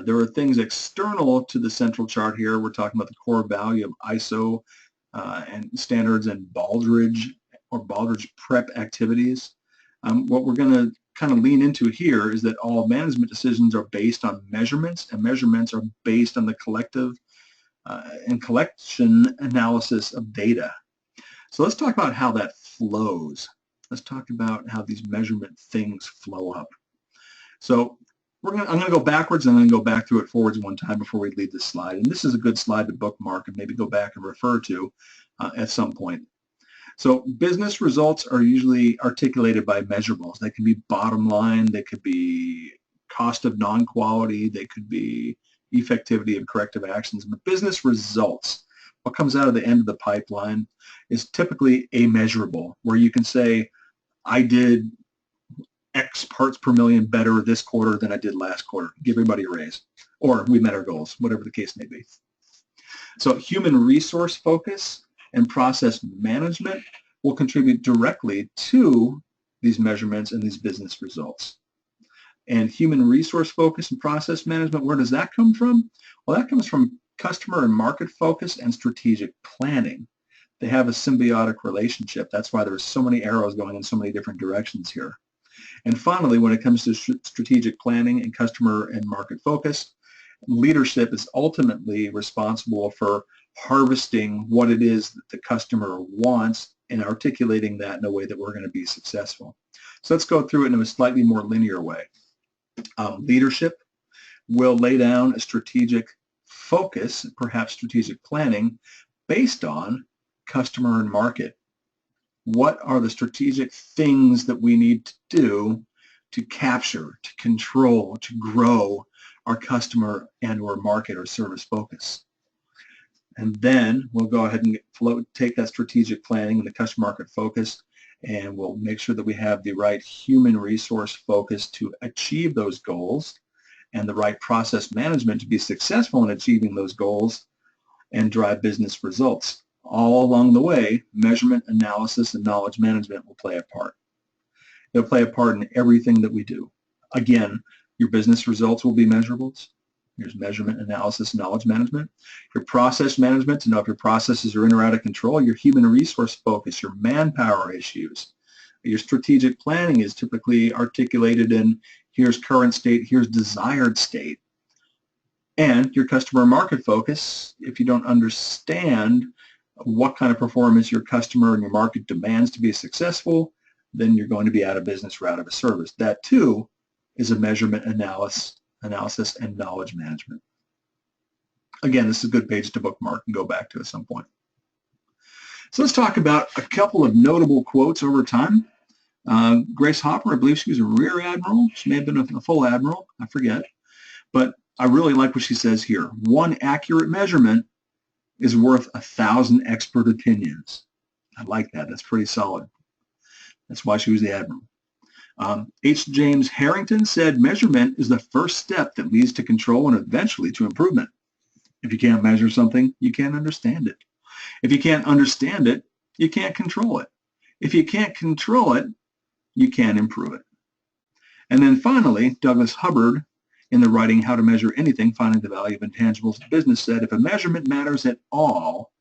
There are things external to the central chart here. We're talking about the core value of ISO and standards and Baldrige or Baldrige prep activities. What we're going to kind of lean into here is that all management decisions are based on measurements, and measurements are based on the collective and collection analysis of data. So let's talk about how that flows. Let's talk about how these measurement things flow up. So I'm going to go backwards and then go back through it forwards one time before we leave this slide. And this is a good slide to bookmark and maybe go back and refer to at some point. So business results are usually articulated by measurables. They can be bottom line, they could be cost of non-quality, they could be effectivity of corrective actions. But business results, what comes out of the end of the pipeline, is typically a measurable where you can say, I did X parts per million better this quarter than I did last quarter. Give everybody a raise. Or we met our goals, whatever the case may be. So human resource focus and process management will contribute directly to these measurements and these business results. And human resource focus and process management, where does that come from? Well, that comes from customer and market focus and strategic planning. They have a symbiotic relationship. That's why there's so many arrows going in so many different directions here. And finally, when it comes to strategic planning and customer and market focus, leadership is ultimately responsible for harvesting what it is that the customer wants and articulating that in a way that we're going to be successful. So let's go through it in a slightly more linear way. Leadership will lay down a strategic focus, perhaps strategic planning, based on customer and market. What are the strategic things that we need to do to capture, to control, to grow our customer and or market or service focus? And then we'll go ahead and take that strategic planning and the customer market focus, and we'll make sure that we have the right human resource focus to achieve those goals and the right process management to be successful in achieving those goals and drive business results. All along the way, measurement, analysis, and knowledge management will play a part. They'll play a part in everything that we do. Again, your business results will be measurables. Here's measurement, analysis, knowledge management. Your process management, to know if your processes are in or out of control. Your human resource focus, your manpower issues. Your strategic planning is typically articulated in here's current state, here's desired state. And your customer market focus, if you don't understand what kind of performance your customer and your market demands to be successful, then you're going to be out of business or out of a service. That too is a measurement analysis and knowledge management. Again, this is a good page to bookmark and go back to at some point. So let's talk about a couple of notable quotes over time. Grace Hopper, I believe she was a rear admiral. She may have been a full admiral, I forget. But I really like what she says here. One accurate measurement is worth 1,000 expert opinions. I like that. That's pretty solid. That's why she was the admiral. H. James Harrington said measurement is the first step that leads to control and eventually to improvement. If you can't measure something, you can't understand it. If you can't understand it, you can't control it. If you can't control it, you can't improve it. And then finally, Douglas Hubbard, in the writing How to Measure Anything, Finding the Value of Intangibles in Business, said, if a measurement matters at all,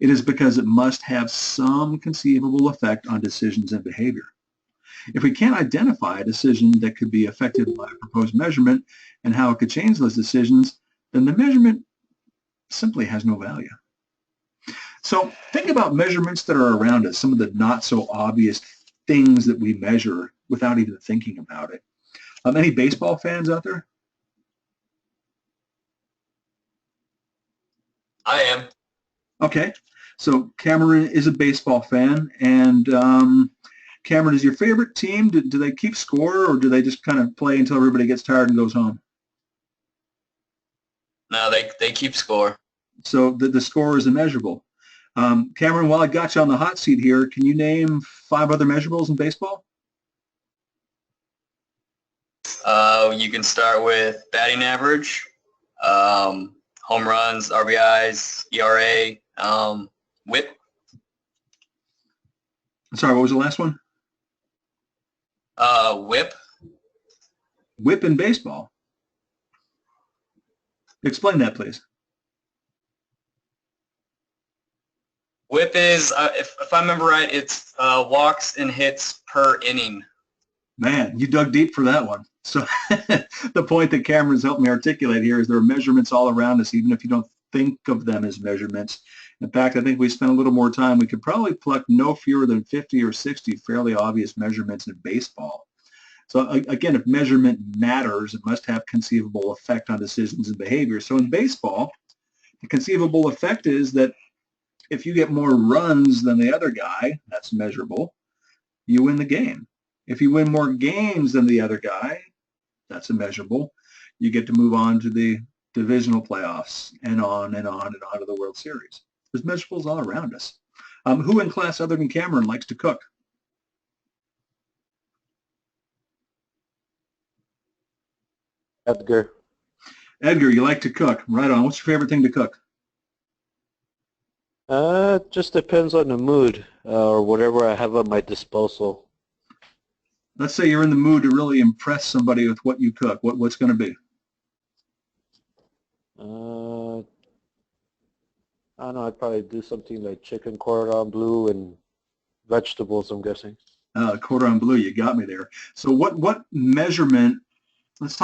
it is because it must have some conceivable effect on decisions and behavior. If we can't identify a decision that could be affected by a proposed measurement and how it could change those decisions, then the measurement simply has no value. So think about measurements that are around us, some of the not so obvious things that we measure without even thinking about it. Any baseball fans out there? I am. Okay, so Cameron is a baseball fan, and Cameron, is your favorite team, do they keep score, or do they just kind of play until everybody gets tired and goes home? No, they keep score. So the score is immeasurable. Cameron, while I got you on the hot seat here, can you name 5 other measurables in baseball? You can start with batting average, home runs, RBIs, ERA, WHIP. Sorry, what was the last one? WHIP. WHIP in baseball. Explain that, please. WHIP is, if I remember right, it's walks and hits per inning. Man, you dug deep for that one. So the point that Cameron's helped me articulate here is there are measurements all around us, even if you don't think of them as measurements. In fact, I think we spent a little more time. We could probably pluck no fewer than 50 or 60 fairly obvious measurements in baseball. So again, if measurement matters, it must have conceivable effect on decisions and behavior. So in baseball, the conceivable effect is that if you get more runs than the other guy, that's measurable, you win the game. If you win more games than the other guy, that's immeasurable. You get to move on to the divisional playoffs and on and on and on to the World Series. There's measurables all around us. Who in class other than Cameron likes to cook? Edgar. Edgar, you like to cook. Right on. What's your favorite thing to cook? Just depends on the mood or whatever I have at my disposal. Let's say you're in the mood to really impress somebody with what you cook. What's going to be? I don't know. I'd probably do something like chicken cordon bleu and vegetables, I'm guessing. Cordon bleu, you got me there. So what measurement, let's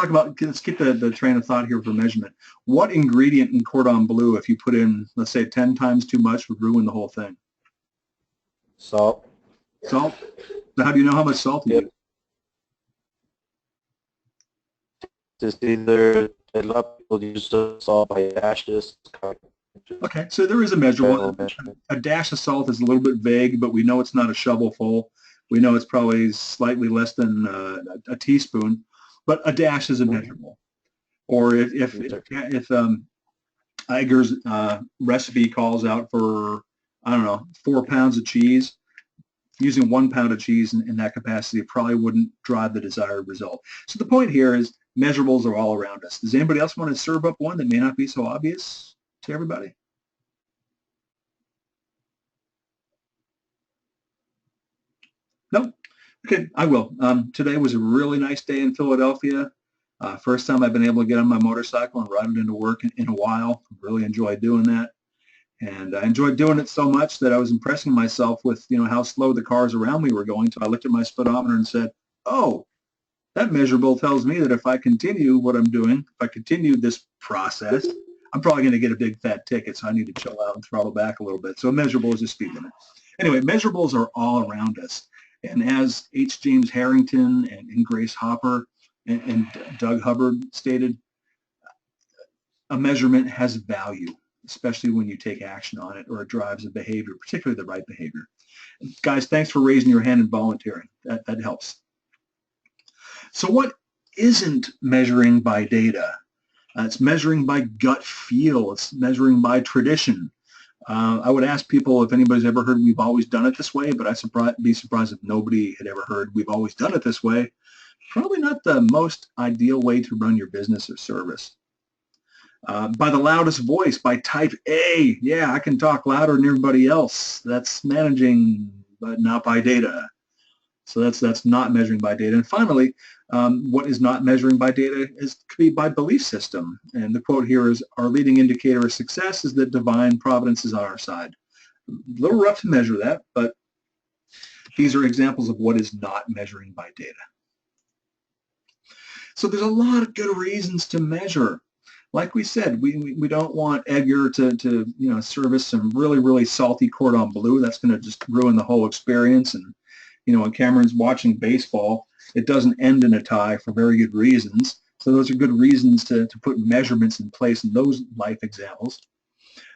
keep the train of thought here for measurement. What ingredient in cordon bleu, if you put in, let's say 10 times too much, would ruin the whole thing? Salt. Salt? So how do you know how much salt to use? Just either a lot of people use salt by dashes. Okay, so there is a measurable. A dash of salt is a little bit vague, but we know it's not a shovelful. We know it's probably slightly less than a teaspoon, but a dash is a measurable. Or if Iger's recipe calls out for, I don't know, 4 pounds of cheese, using 1 pound of cheese in that capacity probably wouldn't drive the desired result. So the point here is measurables are all around us. Does anybody else want to serve up one that may not be so obvious to everybody? No? Okay, I will. Today was a really nice day in Philadelphia. First time I've been able to get on my motorcycle and ride it into work in a while. Really enjoyed doing that. And I enjoyed doing it so much that I was impressing myself with, how slow the cars around me were going. So I looked at my speedometer and said, oh, that measurable tells me that if I continue what I'm doing, if I continue this process, I'm probably going to get a big fat ticket. So I need to chill out and throttle back a little bit. So a measurable is a speed limit. Anyway, measurables are all around us. And as H. James Harrington and Grace Hopper and Doug Hubbard stated, a measurement has value, especially when you take action on it or it drives a behavior, particularly the right behavior. Guys, thanks for raising your hand and volunteering. That helps. So what isn't measuring by data? It's measuring by gut feel. It's measuring by tradition. I would ask people if anybody's ever heard we've always done it this way, but I'd be surprised if nobody had ever heard we've always done it this way. Probably not the most ideal way to run your business or service. By the loudest voice, by type A. Yeah, I can talk louder than everybody else. That's managing, but not by data. So that's not measuring by data. And finally, what is not measuring by data could be by belief system. And the quote here is, our leading indicator of success is that divine providence is on our side. A little rough to measure that, but these are examples of what is not measuring by data. So there's a lot of good reasons to measure. like we said, we don't want Edgar to service some really salty cordon bleu. That's going to just ruin the whole experience. And when Cameron's watching baseball, it doesn't end in a tie for very good reasons. So those are good reasons to put measurements in place in those life examples.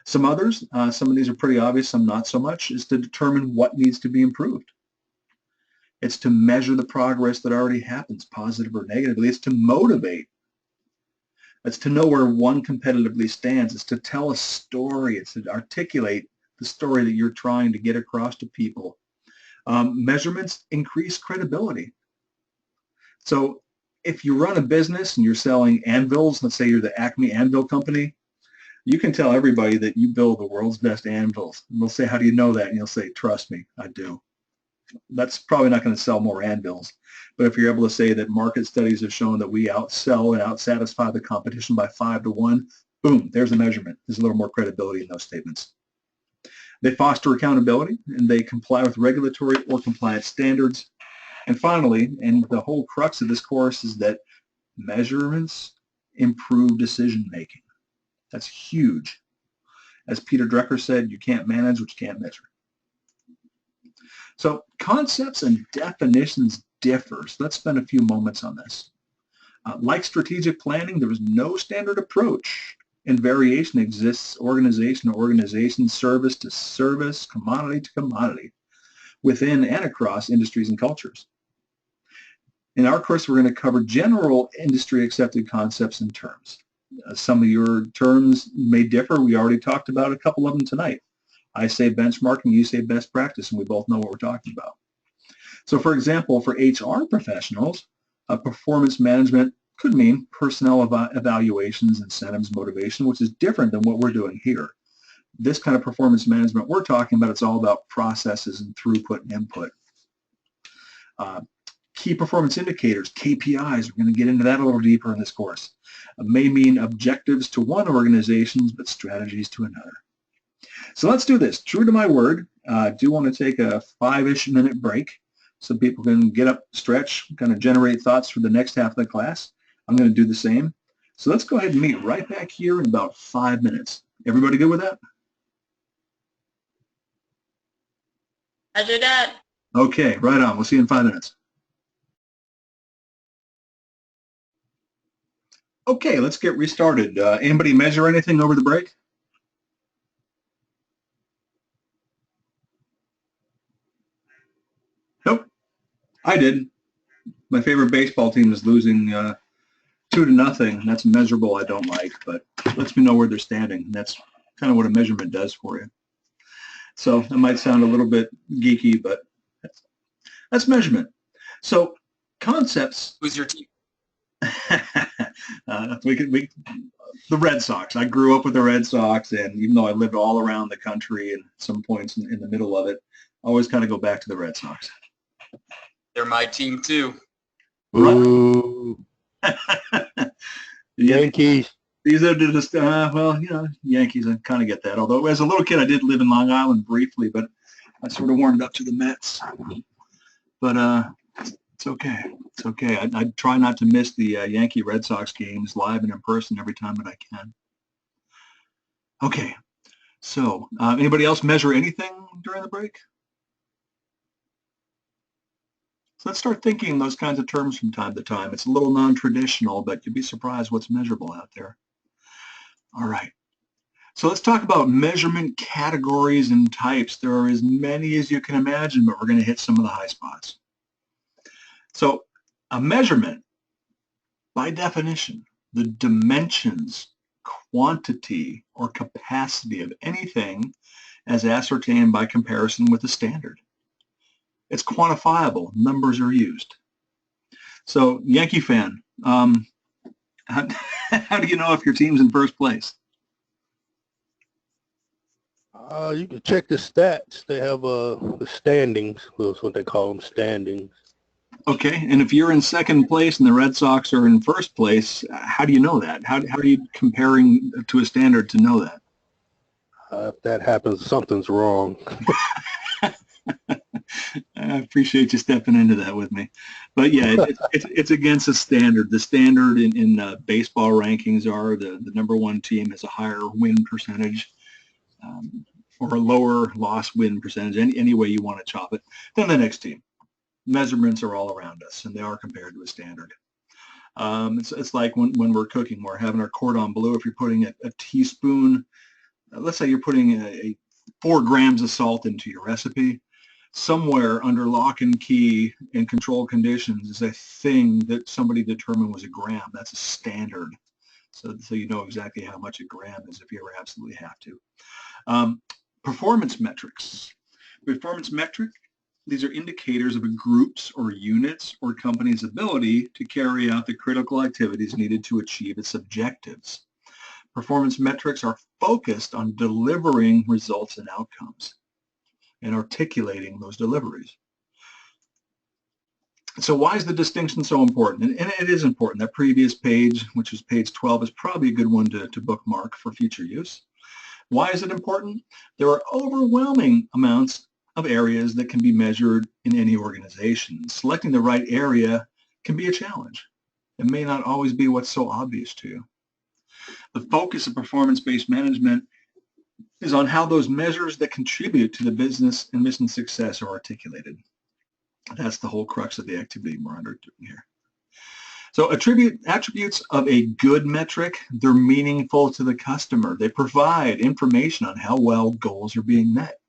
Some others, some of these are pretty obvious, some not so much, is to determine what needs to be improved. It's to measure the progress that already happens, positive or negatively. It's to motivate. It's to know where one competitively stands. It's to tell a story. It's to articulate the story that you're trying to get across to people. Measurements increase credibility. So if you run a business and you're selling anvils, let's say you're the Acme Anvil Company, you can tell everybody that you build the world's best anvils. And they'll say, how do you know that? And you'll say, trust me, I do. That's probably not going to sell more anvils. But if you're able to say that market studies have shown that we outsell and outsatisfy the competition by 5 to 1, boom, there's a measurement. There's a little more credibility in those statements. They foster accountability, and they comply with regulatory or compliance standards. And finally, and the whole crux of this course is that measurements improve decision-making. That's huge. As Peter Drucker said, you can't manage what you can't measure. So concepts and definitions differ. So let's spend a few moments on this. Like strategic planning, there is no standard approach, and variation exists organization to organization, service to service, commodity to commodity, within and across industries and cultures. In our course, we're going to cover general industry accepted concepts and terms. Some of your terms may differ. We already talked about a couple of them tonight. I say benchmarking, you say best practice, and we both know what we're talking about. So for example, for HR professionals, performance management could mean personnel evaluations, incentives, motivation, which is different than what we're doing here. This kind of performance management we're talking about, it's all about processes and throughput and input. Key performance indicators, KPIs, we're going to get into that a little deeper in this course. May mean objectives to one organization, but strategies to another. So let's do this. True to my word, I do want to take a 5-ish minute break so people can get up, stretch, kind of generate thoughts for the next half of the class. I'm going to do the same. So let's go ahead and meet right back here in about 5 minutes. Everybody good with that? Roger that. Okay, right on. We'll see you in 5 minutes. Okay, let's get restarted. Anybody measure anything over the break? Nope, I did. My favorite baseball team is losing 2-0. That's measurable. I don't like, but lets me know where they're standing. That's kind of what a measurement does for you. So that might sound a little bit geeky, but that's measurement. So concepts. Who's your team? The Red Sox. I grew up with the Red Sox, and even though I lived all around the country and some points in the middle of it, I always kind of go back to the Red Sox. They're my team too. Ooh. Yankees. These are just, well, Yankees, I kind of get that. Although as a little kid, I did live in Long Island briefly, but I sort of warmed up to the Mets. But it's okay. It's okay. I try not to miss the Yankee Red Sox games live and in person every time that I can. Okay. So anybody else measure anything during the break? So let's start thinking those kinds of terms from time to time. It's a little non-traditional, but you'd be surprised what's measurable out there. All right. So let's talk about measurement categories and types. There are as many as you can imagine, but we're going to hit some of the high spots. So a measurement, by definition, the dimensions, quantity, or capacity of anything as ascertained by comparison with a standard. It's quantifiable. Numbers are used. So, Yankee fan, how do you know if your team's in first place? You can check the stats. They have the standings. That's what they call them, standings. Okay, and if you're in second place and the Red Sox are in first place, how do you know that? How are you comparing to a standard to know that? If that happens, something's wrong. I appreciate you stepping into that with me. But yeah, it's against a standard. The standard in baseball rankings are the number one team has a higher win percentage or a lower loss win percentage, any way you want to chop it, than the next team. Measurements are all around us, and they are compared to a standard. It's like when we're cooking, we're having our cordon bleu. If you're putting a teaspoon, let's say you're putting 4 grams of salt into your recipe, somewhere under lock and key in controlled conditions is a thing that somebody determined was a gram. That's a standard. So you know exactly how much a gram is if you ever absolutely have to. Performance metrics. Performance metric, these are indicators of a group's or unit's or company's ability to carry out the critical activities needed to achieve its objectives. Performance metrics are focused on delivering results and outcomes and articulating those deliveries. So why is the distinction so important? And it is important. That previous page, which is page 12, is probably a good one to bookmark for future use. Why is it important? There are overwhelming amounts of areas that can be measured in any organization. Selecting the right area can be a challenge. It may not always be what's so obvious to you. The focus of performance-based management is on how those measures that contribute to the business and mission success are articulated. That's the whole crux of the activity we're undertaking here. So attributes of a good metric, they're meaningful to the customer. They provide information on how well goals are being met.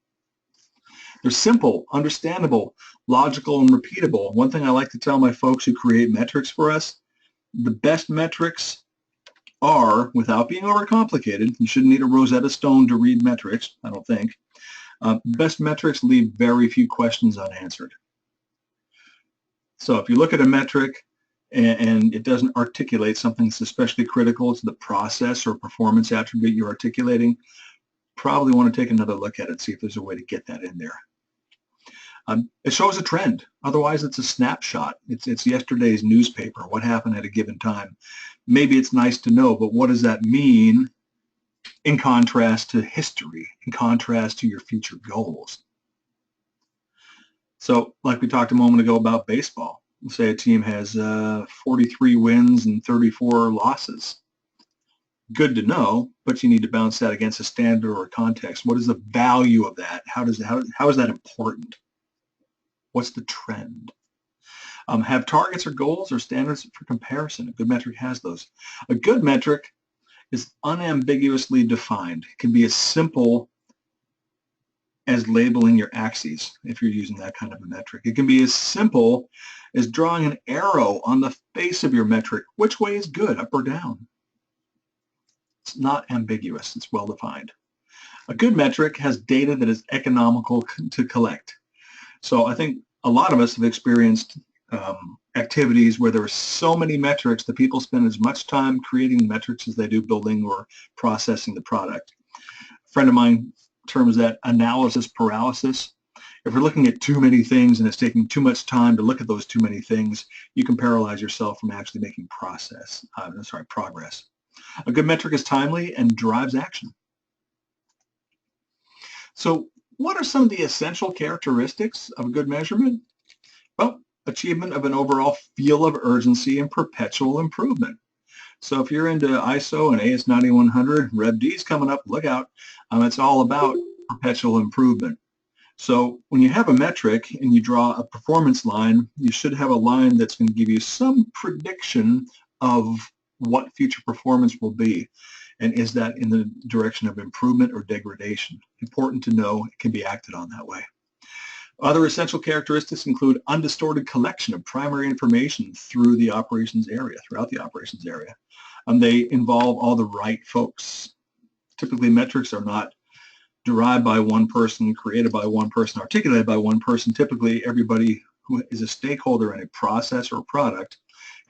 They're simple, understandable, logical, and repeatable. One thing I like to tell my folks who create metrics for us, the best metrics are, without being overcomplicated, you shouldn't need a Rosetta Stone to read metrics, I don't think. Best metrics leave very few questions unanswered. So if you look at a metric and it doesn't articulate something that's especially critical to the process or performance attribute you're articulating, probably want to take another look at it, see if there's a way to get that in there. It shows a trend. Otherwise, it's a snapshot. It's yesterday's newspaper, what happened at a given time. Maybe it's nice to know, but what does that mean in contrast to history, in contrast to your future goals? So like we talked a moment ago about baseball, let's say a team has 43 wins and 34 losses. Good to know, but you need to balance that against a standard or a context. What is the value of that? How is that important? What's the trend? Have targets or goals or standards for comparison. A good metric has those. A good metric is unambiguously defined. It can be as simple as labeling your axes if you're using that kind of a metric. It can be as simple as drawing an arrow on the face of your metric. Which way is good, up or down? It's not ambiguous. It's well defined. A good metric has data that is economical to collect. So I think a lot of us have experienced activities where there are so many metrics that people spend as much time creating metrics as they do building or processing the product. A friend of mine terms that analysis paralysis. If you're looking at too many things and it's taking too much time to look at those too many things, you can paralyze yourself from actually making progress. A good metric is timely and drives action. So what are some of the essential characteristics of a good measurement? Well, achievement of an overall feel of urgency and perpetual improvement. So if you're into ISO and AS9100, Rev D's coming up, look out. It's all about perpetual improvement. So when you have a metric and you draw a performance line, you should have a line that's going to give you some prediction of what future performance will be. And is that in the direction of improvement or degradation? Important to know, it can be acted on that way. Other essential characteristics include undistorted collection of primary information throughout the operations area. They involve all the right folks. Typically, metrics are not derived by one person, created by one person, articulated by one person. Typically, everybody who is a stakeholder in a process or product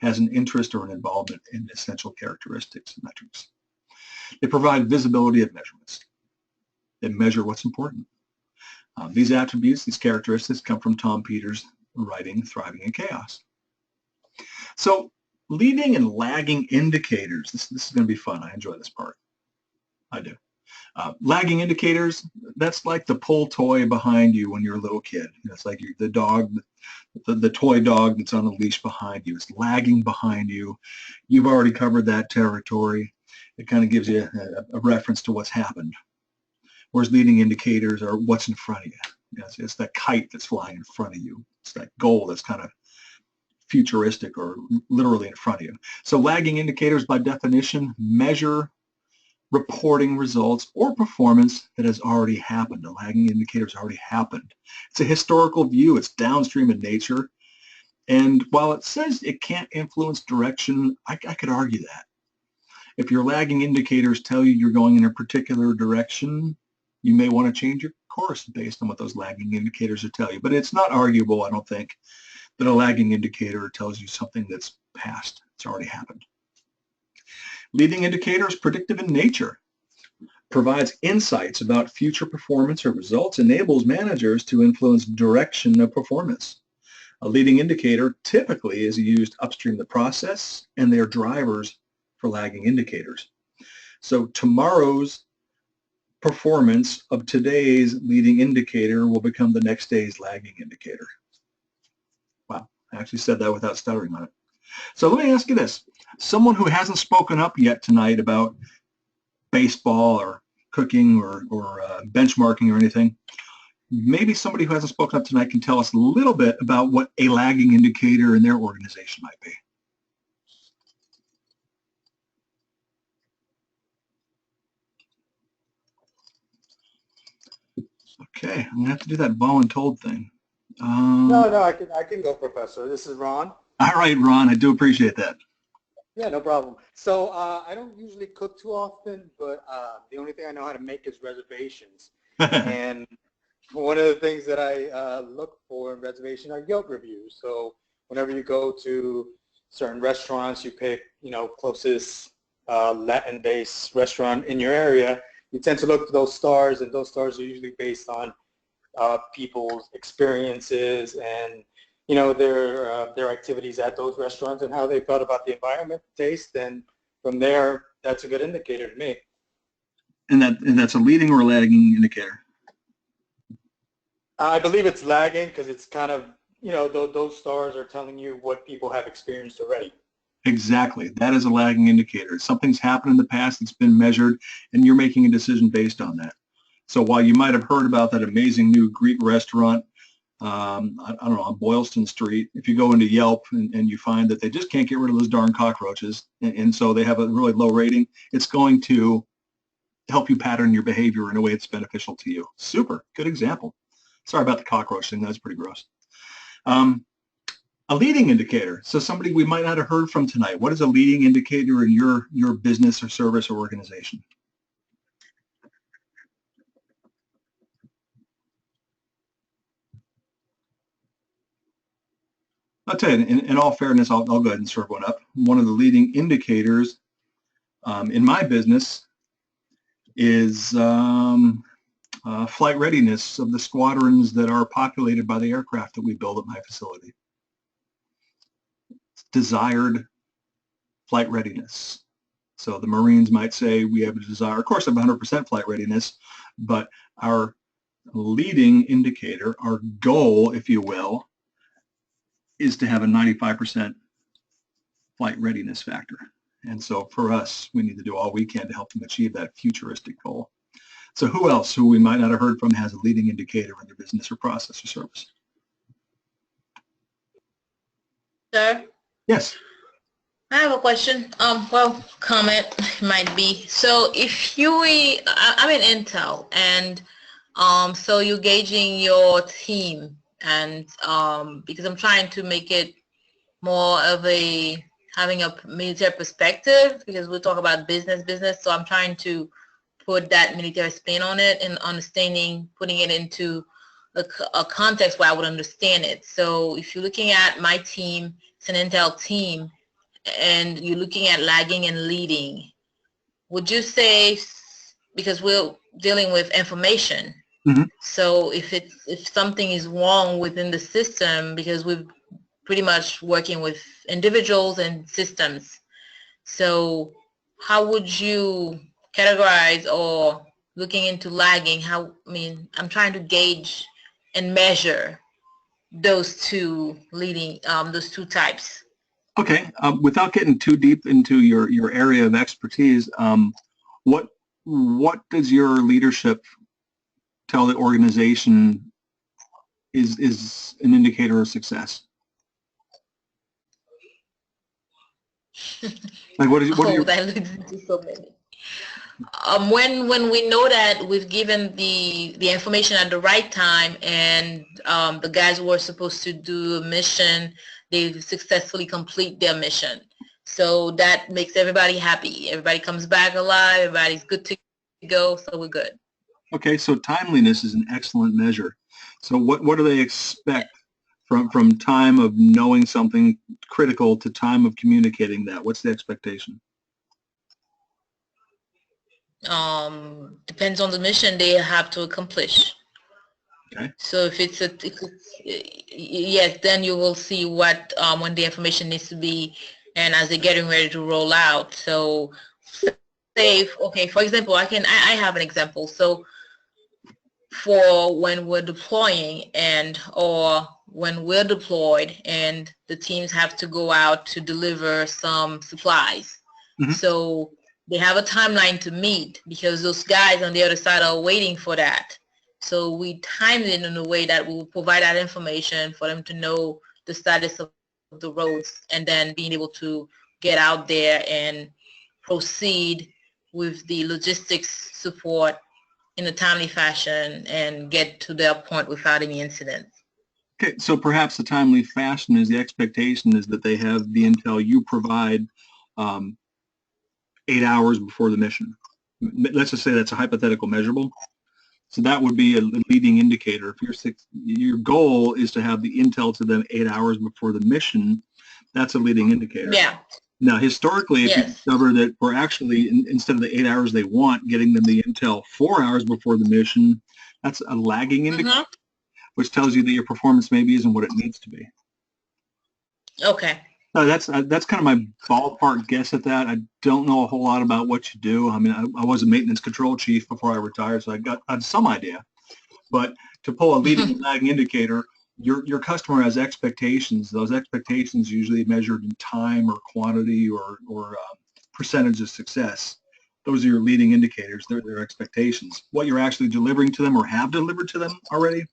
has an interest or an involvement in essential characteristics of metrics. They provide visibility of measurements. They measure what's important. These attributes, these characteristics come from Tom Peters' writing, Thriving in Chaos. So leading and lagging indicators, this is going to be fun. I enjoy this part. I do. Lagging indicators, that's like the pull toy behind you when you're a little kid. It's like the dog, the toy dog that's on a leash behind you. It's lagging behind you. You've already covered that territory. It kind of gives you a reference to what's happened. Whereas leading indicators are what's in front of you. It's that kite that's flying in front of you. It's that goal that's kind of futuristic or literally in front of you. So lagging indicators, by definition, measure reporting results or performance that has already happened. A lagging indicator has already happened. It's a historical view. It's downstream in nature. And while it says it can't influence direction, I could argue that. If your lagging indicators tell you you're going in a particular direction, you may want to change your course based on what those lagging indicators will tell you. But it's not arguable, I don't think, that a lagging indicator tells you something that's past. It's already happened. Leading indicators, predictive in nature, provides insights about future performance or results, enables managers to influence direction of performance. A leading indicator typically is used upstream the process, and they're drivers for lagging indicators. So tomorrow's performance of today's leading indicator will become the next day's lagging indicator. Wow, I actually said that without stuttering on it. So let me ask you this. Someone who hasn't spoken up yet tonight about baseball or cooking or benchmarking or anything, maybe somebody who hasn't spoken up tonight can tell us a little bit about what a lagging indicator in their organization might be. Okay, I'm gonna have to do that voluntold thing. No, I can go, Professor. This is Ron. All right, Ron, I do appreciate that. Yeah, no problem. So I don't usually cook too often, but the only thing I know how to make is reservations. And one of the things that I look for in reservation are Yelp reviews. So whenever you go to certain restaurants, you pick, closest Latin-based restaurant in your area, you tend to look for those stars, and those stars are usually based on people's experiences and their activities at those restaurants and how they felt about the environment, taste, and from there, that's a good indicator to me. And that's a leading or a lagging indicator? I believe it's lagging because it's kind of, those stars are telling you what people have experienced already. Exactly. That is a lagging indicator. Something's happened in the past that's been measured, and you're making a decision based on that. So while you might have heard about that amazing new Greek restaurant, I don't know, on Boylston Street, if you go into Yelp and you find that they just can't get rid of those darn cockroaches, and so they have a really low rating, it's going to help you pattern your behavior in a way that's beneficial to you. Super. Good example. Sorry about the cockroach thing. That's pretty gross. A leading indicator. So somebody we might not have heard from tonight. What is a leading indicator in your business or service or organization? I'll tell you, in all fairness, I'll go ahead and serve one up. One of the leading indicators in my business is flight readiness of the squadrons that are populated by the aircraft that we build at my facility. It's desired flight readiness. So the Marines might say we have a desire, of course, of 100% flight readiness, but our leading indicator, our goal, if you will, is to have a 95% flight readiness factor. And so for us, we need to do all we can to help them achieve that futuristic goal. So who else who we might not have heard from has a leading indicator in their business or process or service? Sir? Yes. I have a question. Comment might be. So if I'm in Intel, and so you're gauging your team, and because I'm trying to make it more of having a military perspective, because we talk about business, so I'm trying to put that military spin on it and putting it into a context where I would understand it. So if you're looking at my team, it's an Intel team, and you're looking at lagging and leading, would you say, because we're dealing with information, so if something is wrong within the system, because we're pretty much working with individuals and systems, so how would you categorize or looking into lagging, I'm trying to gauge and measure those two types. Okay, without getting too deep into your area of expertise, what does your leadership tell the organization is an indicator of success? Like what are you? That leads into so many. When we know that we've given the information at the right time, and the guys who are supposed to do a mission, they successfully complete their mission. So that makes everybody happy. Everybody comes back alive. Everybody's good to go. So we're good. Okay, so timeliness is an excellent measure. So what do they expect from time of knowing something critical to time of communicating that? What's the expectation? Depends on the mission they have to accomplish. Okay. So if it's yes, then you will see what when the information needs to be, and as they're getting ready to roll out. So say, okay, for example, I have an example. So for when we're deploying or when we're deployed and the teams have to go out to deliver some supplies. Mm-hmm. So they have a timeline to meet because those guys on the other side are waiting for that. So we timed it in a way that we will provide that information for them to know the status of the roads, and then being able to get out there and proceed with the logistics support in a timely fashion and get to their point without any incidents. Okay, so perhaps the timely fashion is the expectation is that they have the intel you provide 8 hours before the mission. Let's just say that's a hypothetical measurable. So that would be a leading indicator. If your goal is to have the intel to them 8 hours before the mission, that's a leading indicator. Yeah. Now, historically, if you discover that we're actually, instead of the 8 hours they want, getting them the intel 4 hours before the mission, that's a lagging indicator, which tells you that your performance maybe isn't what it needs to be. Okay. That's kind of my ballpark guess at that. I don't know a whole lot about what you do. I mean, I was a maintenance control chief before I retired, so I had some idea. But to pull a leading and lagging indicator, your customer has expectations. Those expectations usually measured in time or quantity or percentage of success. Those are your leading indicators. They're their expectations. What you're actually delivering to them or have delivered to them already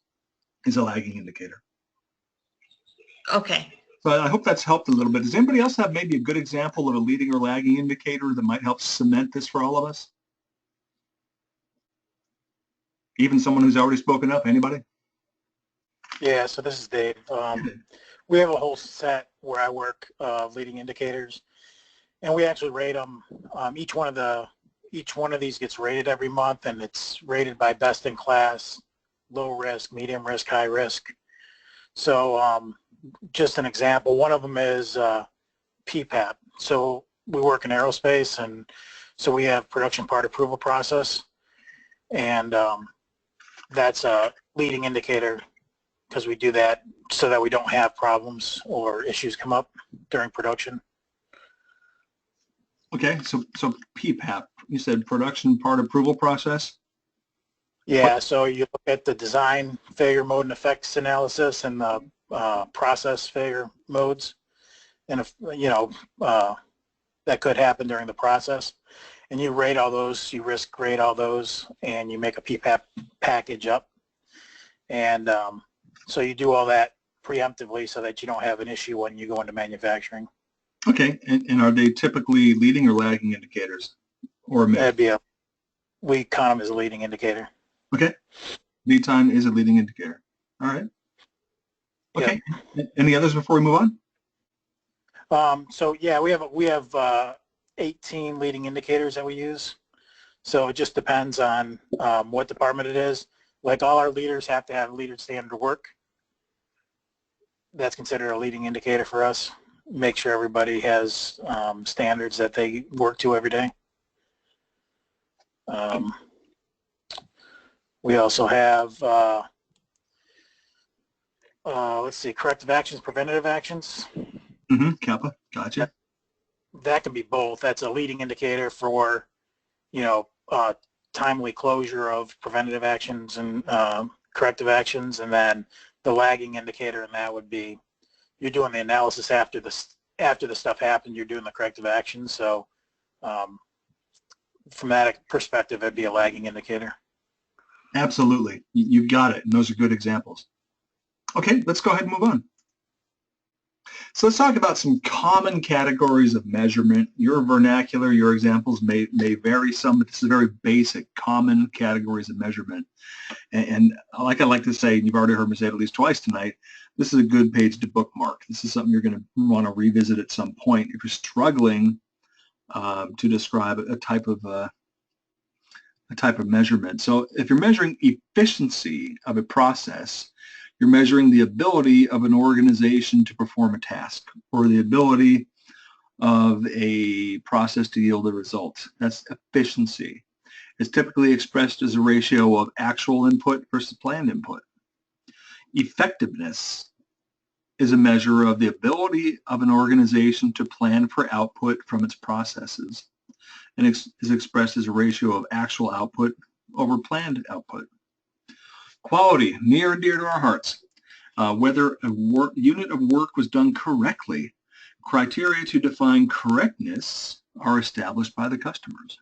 is a lagging indicator. Okay. So I hope that's helped a little bit. Does anybody else have maybe a good example of a leading or lagging indicator that might help cement this for all of us? Even someone who's already spoken up, anybody? Yeah, so this is Dave. We have a whole set where I work of leading indicators, and we actually rate them. Each one of these gets rated every month, and it's rated by best in class, low risk, medium risk, high risk. So just an example, one of them is PPAP. So we work in aerospace, and so we have production part approval process, and that's a leading indicator because we do that so that we don't have problems or issues come up during production. Okay, so PPAP, you said production part approval process? Yeah, so you look at the design failure mode and effects analysis and the process failure modes, and if that could happen during the process, and you rate all those, you risk grade all those, and you make a PPAP package up, and so you do all that preemptively so that you don't have an issue when you go into manufacturing. Okay, and are they typically leading or lagging indicators, or a mix? That'd be we count them as a leading indicator. Okay, lead time is a leading indicator. All right. Okay. Yep. Any others before we move on? So yeah, we have 18 leading indicators that we use. So it just depends on what department it is. Like all our leaders have to have leader standard of work. That's considered a leading indicator for us. Make sure everybody has standards that they work to every day. We also have, let's see, corrective actions, preventative actions. CAPA, gotcha. That can be both. That's a leading indicator for, timely closure of preventative actions and corrective actions, and then the lagging indicator, and that would be you're doing the analysis after the stuff happened, you're doing the corrective actions. So from that perspective, it'd be a lagging indicator. Absolutely. You've got it. And those are good examples. Okay, let's go ahead and move on. So let's talk about some common categories of measurement. Your vernacular, your examples may vary some, but this is very basic, common categories of measurement. And like I like to say, and you've already heard me say it at least twice tonight, this is a good page to bookmark. This is something you're going to want to revisit at some point if you're struggling to describe a type of measurement. So if you're measuring efficiency of a process, you're measuring the ability of an organization to perform a task or the ability of a process to yield a result. That's efficiency. It's typically expressed as a ratio of actual input versus planned input. Effectiveness is a measure of the ability of an organization to plan for output from its processes, and is expressed as a ratio of actual output over planned output. Quality, near and dear to our hearts. Whether a unit of work was done correctly, criteria to define correctness are established by the customers.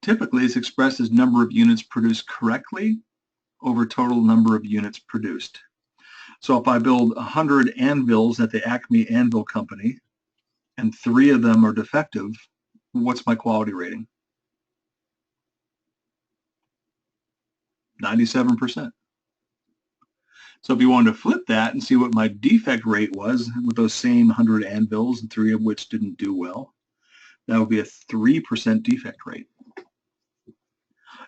Typically, it's expressed as number of units produced correctly over total number of units produced. So if I build 100 anvils at the Acme Anvil Company and 3 of them are defective, what's my quality rating? 97%. So if you wanted to flip that and see what my defect rate was with those same 100 anvils and 3 of which didn't do well, that would be a 3% defect rate.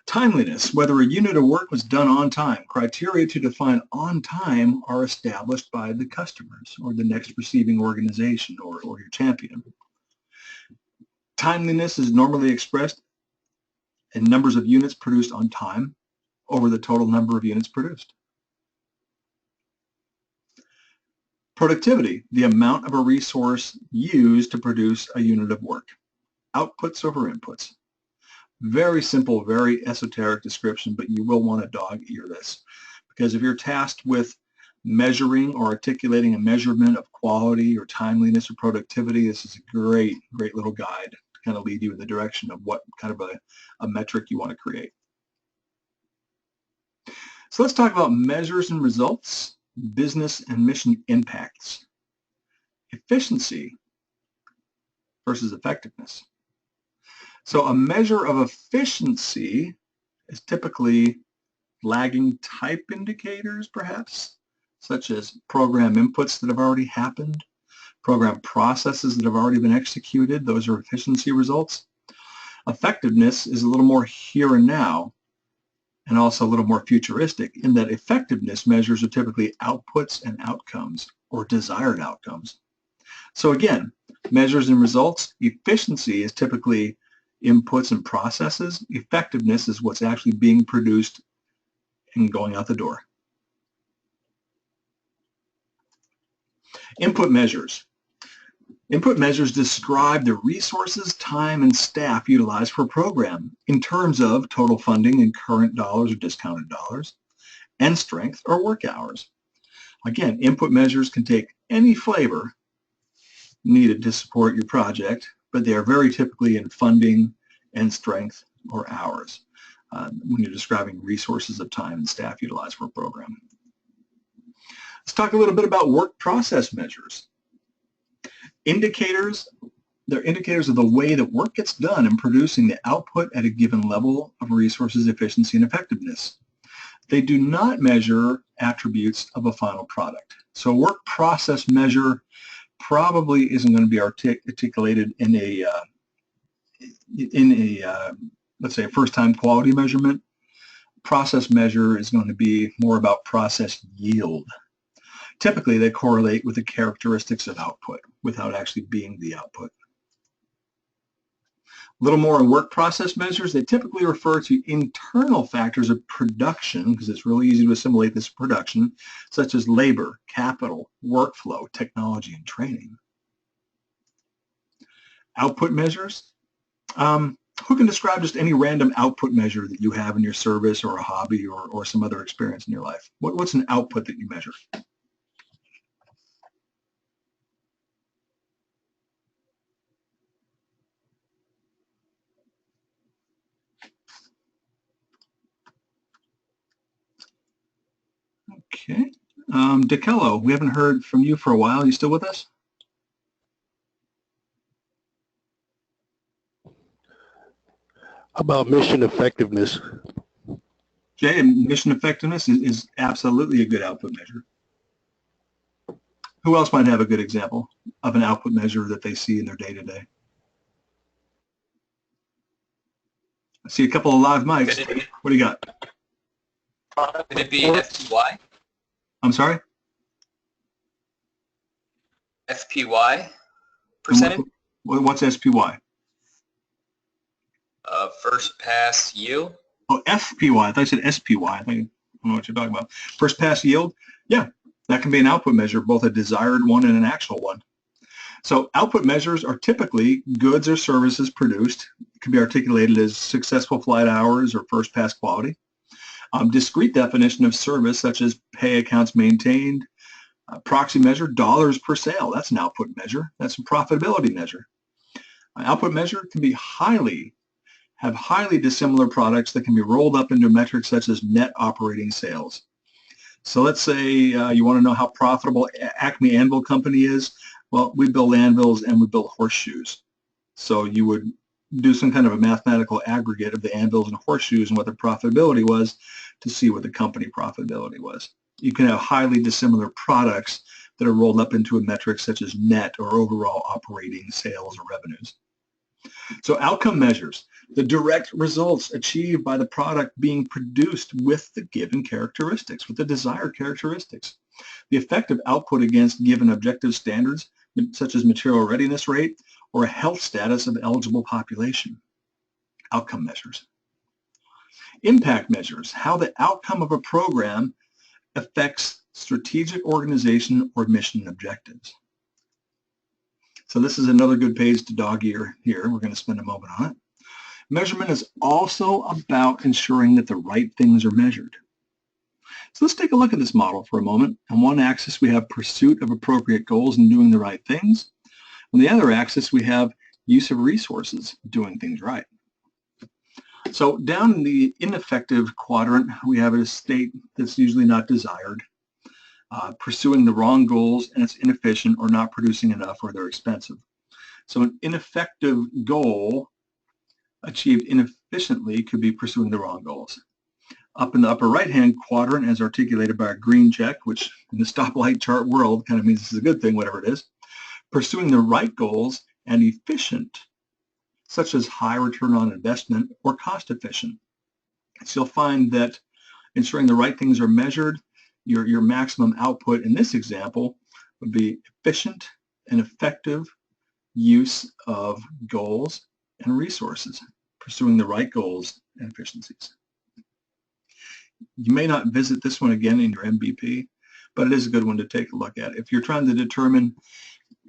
Timeliness, whether a unit of work was done on time. Criteria to define on time are established by the customers or the next receiving organization or your champion. Timeliness is normally expressed in numbers of units produced on time over the total number of units produced. Productivity, the amount of a resource used to produce a unit of work. Outputs over inputs. Very simple, very esoteric description, but you will want to dog-ear this, because if you're tasked with measuring or articulating a measurement of quality or timeliness or productivity, this is a great little guide to kind of lead you in the direction of what kind of a metric you want to create. So let's talk about measures and results, business and mission impacts. Efficiency versus effectiveness. So a measure of efficiency is typically lagging type indicators, perhaps, such as program inputs that have already happened, program processes that have already been executed. Those are efficiency results. Effectiveness is a little more here and now, and also a little more futuristic in that effectiveness measures are typically outputs and outcomes or desired outcomes. So again, measures and results. Efficiency is typically inputs and processes. Effectiveness is what's actually being produced and going out the door. Input measures. Input measures describe the resources, time, and staff utilized for a program in terms of total funding in current dollars or discounted dollars, and strength or work hours. Again, input measures can take any flavor needed to support your project, but they are very typically in funding and strength or hours when you're describing resources of time and staff utilized for a program. Let's talk a little bit about work process measures. Indicators, they're indicators of the way that work gets done in producing the output at a given level of resources, efficiency, and effectiveness. They do not measure attributes of a final product. So a work process measure probably isn't going to be articulated in a let's say a first-time quality measurement. Process measure is going to be more about process yield. Typically, they correlate with the characteristics of output without actually being the output. A little more on work process measures. They typically refer to internal factors of production, because it's really easy to assimilate this production, such as labor, capital, workflow, technology, and training. Output measures. Who can describe just any random output measure that you have in your service or a hobby or some other experience in your life? What's an output that you measure? Okay. DeKello, we haven't heard from you for a while. Are you still with us? How about mission effectiveness? Jay, mission effectiveness is absolutely a good output measure. Who else might have a good example of an output measure that they see in their day-to-day? I see a couple of live mics. What do you got? Could it be FPY? I'm sorry? FPY percentage? What's SPY? First pass yield. Oh, FPY. I thought you said SPY. I don't know what you're talking about. First pass yield? Yeah, that can be an output measure, both a desired one and an actual one. So output measures are typically goods or services produced. It can be articulated as successful flight hours or first pass quality. Discrete definition of service, such as pay accounts maintained. Proxy measure, dollars per sale. That's an output measure. That's a profitability measure. An output measure can be have highly dissimilar products that can be rolled up into metrics such as net operating sales. So let's say you want to know how profitable Acme Anvil Company is. Well, we build anvils and we build horseshoes. So you would do some kind of a mathematical aggregate of the anvils and horseshoes and what the profitability was to see what the company profitability was. You can have highly dissimilar products that are rolled up into a metric such as net or overall operating sales or revenues. So outcome measures, the direct results achieved by the product being produced with the given characteristics, with the desired characteristics. The effective output against given objective standards, such as material readiness rate or a health status of eligible population. Outcome measures. Impact measures, how the outcome of a program affects strategic organization or mission objectives. So this is another good page to dog ear here. We're going to spend a moment on it. Measurement is also about ensuring that the right things are measured. So let's take a look at this model for a moment. On one axis, we have pursuit of appropriate goals and doing the right things. On the other axis, we have use of resources, doing things right. So down in the ineffective quadrant, we have a state that's usually not desired, pursuing the wrong goals, and it's inefficient or not producing enough or they're expensive. So an ineffective goal achieved inefficiently could be pursuing the wrong goals. Up in the upper right-hand quadrant, as articulated by a green check, which in the stoplight chart world kind of means this is a good thing, whatever it is, pursuing the right goals and efficient, such as high return on investment or cost efficient. So you'll find that ensuring the right things are measured, your maximum output in this example would be efficient and effective use of goals and resources, pursuing the right goals and efficiencies. You may not visit this one again in your MVP, but it is a good one to take a look at. If you're trying to determine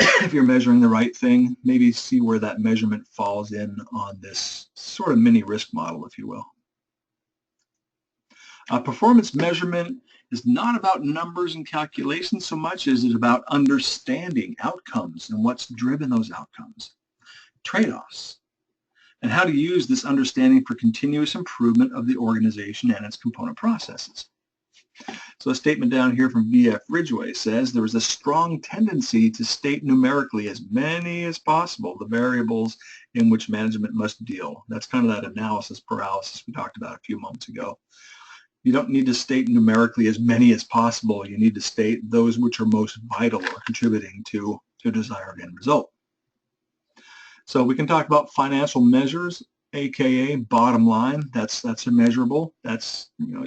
if you're measuring the right thing, maybe see where that measurement falls in on this sort of mini risk model, if you will. Performance measurement is not about numbers and calculations so much as it's about understanding outcomes and what's driven those outcomes, trade-offs, and how to use this understanding for continuous improvement of the organization and its component processes. So a statement down here from VF Ridgway says there is a strong tendency to state numerically as many as possible the variables in which management must deal. That's kind of that analysis paralysis we talked about a few moments ago. You don't need to state numerically as many as possible. You need to state those which are most vital or contributing to a desired end result. So we can talk about financial measures, aka bottom line. That's a measurable. That's, you know,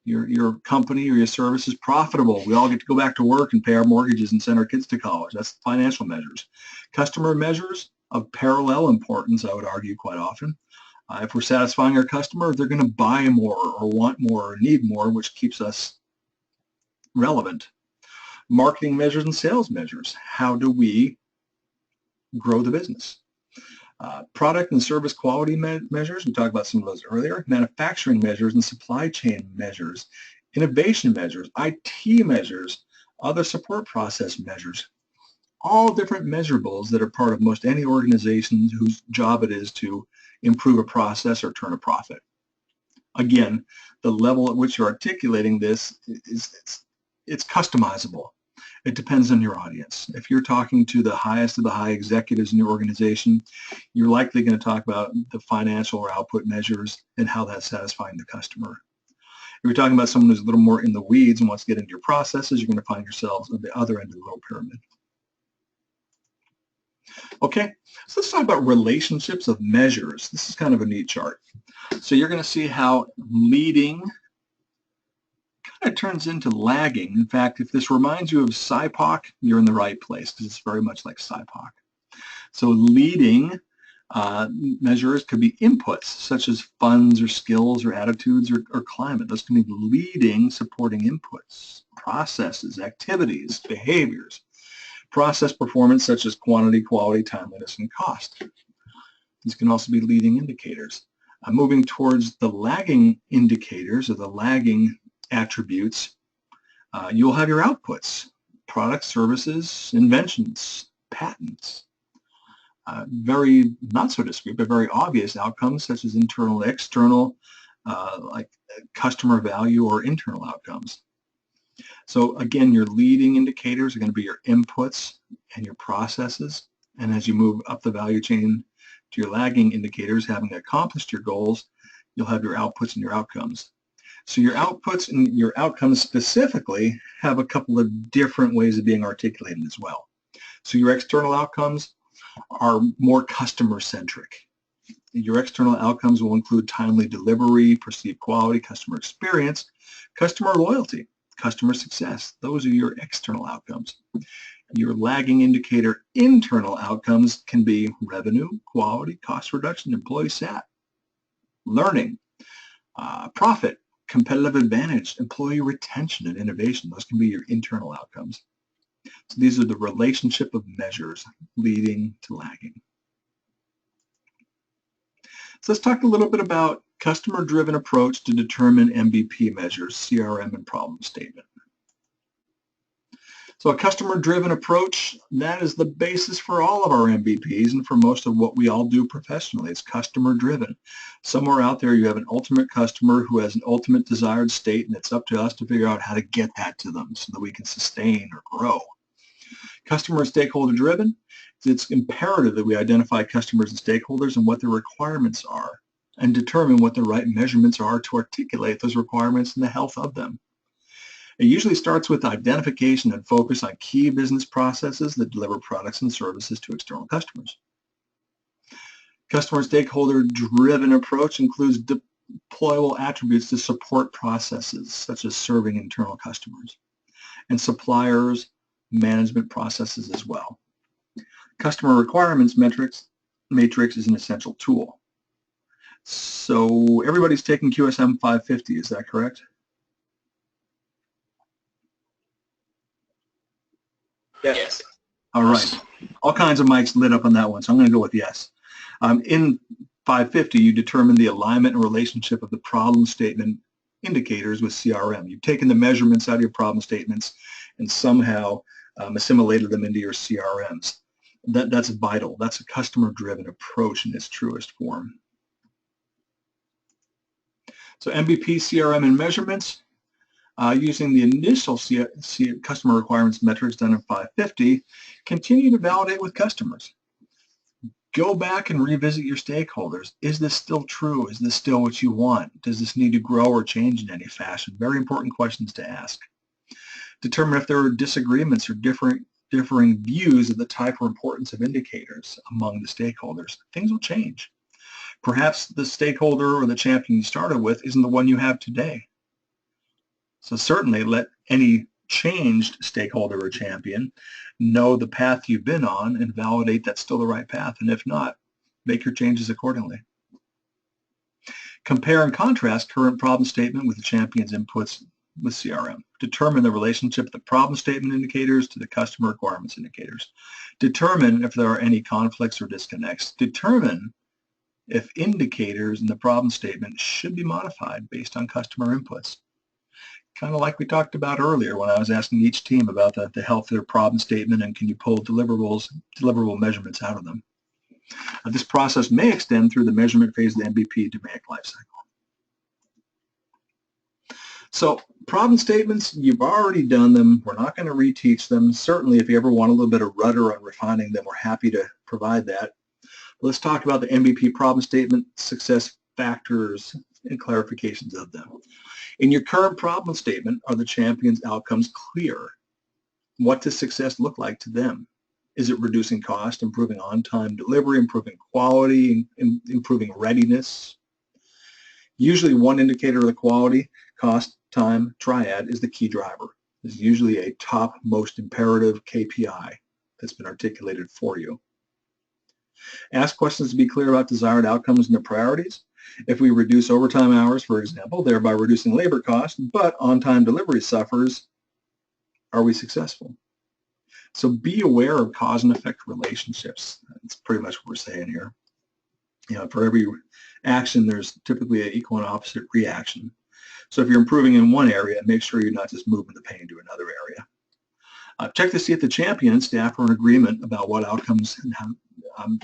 your company or your service is profitable. We all get to go back to work and pay our mortgages and send our kids to college. That's financial measures. Customer measures of parallel importance, I would argue quite often. If we're satisfying our customer, they're going to buy more or want more or need more, which keeps us relevant. Marketing measures and sales measures. How do we grow the business? Product and service quality measures, we talked about some of those earlier, manufacturing measures and supply chain measures, innovation measures, IT measures, other support process measures, all different measurables that are part of most any organization whose job it is to improve a process or turn a profit. Again, the level at which you're articulating this it's customizable. It depends on your audience. If you're talking to the highest of the high executives in your organization, you're likely going to talk about the financial or output measures and how that's satisfying the customer. If you're talking about someone who's a little more in the weeds and wants to get into your processes, you're going to find yourselves at the other end of the little pyramid. Okay, so let's talk about relationships of measures. This is kind of a neat chart. So you're going to see how leading kind of turns into lagging. In fact, if this reminds you of SIPOC, you're in the right place because it's very much like SIPOC. So leading measures could be inputs such as funds or skills or attitudes or climate. Those can be leading supporting inputs, processes, activities, behaviors. Process performance such as quantity, quality, timeliness, and cost. These can also be leading indicators. Moving towards the lagging indicators or the lagging attributes, you'll have your outputs, products, services, inventions, patents. Very not so discrete, but very obvious outcomes such as internal, external, like customer value or internal outcomes. So again, your leading indicators are going to be your inputs and your processes. And as you move up the value chain to your lagging indicators, having accomplished your goals, you'll have your outputs and your outcomes. So your outputs and your outcomes specifically have a couple of different ways of being articulated as well. So your external outcomes are more customer-centric. Your external outcomes will include timely delivery, perceived quality, customer experience, customer loyalty, customer success. Those are your external outcomes. Your lagging indicator internal outcomes can be revenue, quality, cost reduction, employee sat, learning, profit, competitive advantage, employee retention, and innovation. Those can be your internal outcomes. So these are the relationship of measures leading to lagging. So let's talk a little bit about customer-driven approach to determine MVP measures, CRM, and problem statement. So a customer-driven approach, that is the basis for all of our MVPs and for most of what we all do professionally. It's customer-driven. Somewhere out there you have an ultimate customer who has an ultimate desired state, and it's up to us to figure out how to get that to them so that we can sustain or grow. Customer and stakeholder-driven, it's imperative that we identify customers and stakeholders and what their requirements are and determine what the right measurements are to articulate those requirements and the health of them. It usually starts with identification and focus on key business processes that deliver products and services to external customers. Customer and stakeholder-driven approach includes deployable attributes to support processes, such as serving internal customers, and suppliers management processes as well. Customer requirements matrix is an essential tool. So everybody's taking QSM 550, is that correct? Yes. All right. All kinds of mics lit up on that one, so I'm going to go with yes. In 550, you determine the alignment and relationship of the problem statement indicators with CRM. You've taken the measurements out of your problem statements and somehow assimilated them into your CRMs. That's vital. That's a customer-driven approach in its truest form. So MVP, CRM, and measurements, using the initial customer requirements metrics done in 550, continue to validate with customers. Go back and revisit your stakeholders. Is this still true? Is this still what you want? Does this need to grow or change in any fashion? Very important questions to ask. Determine if there are disagreements or differing views of the type or importance of indicators among the stakeholders. Things will change. Perhaps the stakeholder or the champion you started with isn't the one you have today. So certainly let any changed stakeholder or champion know the path you've been on and validate that's still the right path. And if not, make your changes accordingly. Compare and contrast current problem statement with the champion's inputs with CRM. Determine the relationship of the problem statement indicators to the customer requirements indicators. Determine if there are any conflicts or disconnects. Determine if indicators in the problem statement should be modified based on customer inputs. Kind of like we talked about earlier when I was asking each team about the health of their problem statement and can you pull deliverable measurements out of them. This process may extend through the measurement phase of the MVP DMAIC lifecycle. So problem statements, you've already done them. We're not going to reteach them. Certainly, if you ever want a little bit of rudder on refining them, we're happy to provide that. Let's talk about the MVP problem statement, success factors, and clarifications of them. In your current problem statement, are the champion's outcomes clear? What does success look like to them? Is it reducing cost, improving on-time delivery, improving quality, improving readiness? Usually one indicator of the quality, cost, time, triad is the key driver. This is usually a top most imperative KPI that's been articulated for you. Ask questions to be clear about desired outcomes and their priorities. If we reduce overtime hours, for example, thereby reducing labor costs, but on-time delivery suffers, are we successful? So be aware of cause and effect relationships. That's pretty much what we're saying here. You know, for every action, there's typically an equal and opposite reaction. So if you're improving in one area, make sure you're not just moving the pain to another area. Check to see if the champion and staff are in agreement about what outcomes and how,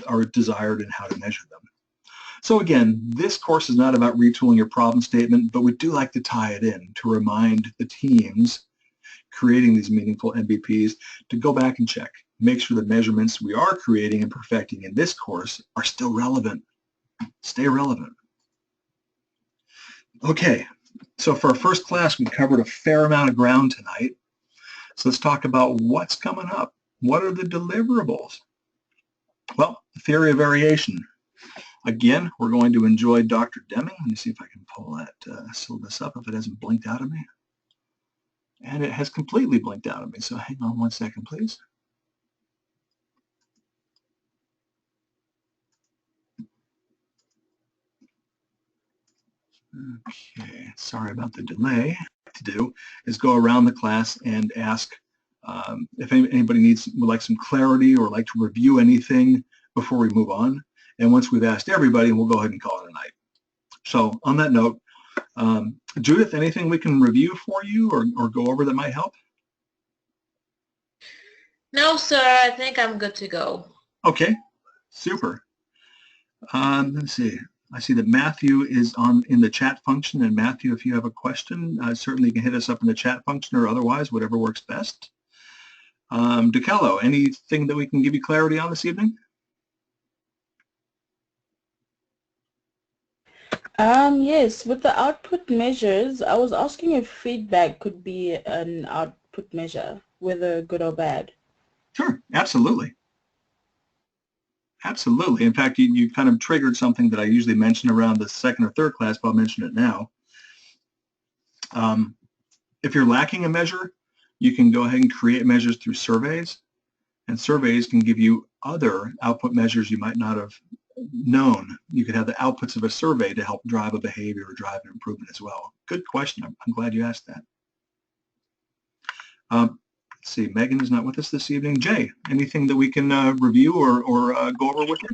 are desired and how to measure them. So again, this course is not about retooling your problem statement, but we do like to tie it in to remind the teams creating these meaningful MVPs to go back and check. Make sure the measurements we are creating and perfecting in this course are still relevant. Stay relevant. Okay, so for our first class, we covered a fair amount of ground tonight. So let's talk about what's coming up. What are the deliverables? Well, the theory of variation. Again, we're going to enjoy Dr. Deming. Let me see if I can pull that syllabus up if it hasn't blinked out of me. And it has completely blinked out of me, so hang on one second, please. Okay, sorry about the delay. What to do is go around the class and ask if anybody would like some clarity or like to review anything before we move on. And once we've asked everybody, we'll go ahead and call it a night. So on that note, Judith, anything we can review for you or go over that might help? No, sir. I think I'm good to go. Okay, super. Let's see. I see that Matthew is in the chat function. And Matthew, if you have a question, certainly you can hit us up in the chat function or otherwise, whatever works best. DeCello, anything that we can give you clarity on this evening? Yes, with the output measures, I was asking if feedback could be an output measure, whether good or bad. Sure, absolutely. Absolutely. In fact, you kind of triggered something that I usually mention around the second or third class, but I'll mention it now. If you're lacking a measure, you can go ahead and create measures through surveys, and surveys can give you other output measures you might not have known. You could have the outputs of a survey to help drive a behavior or drive an improvement as well. Good question. I'm glad you asked that. Let's see, Megan is not with us this evening. Jay, anything that we can review or go over with you?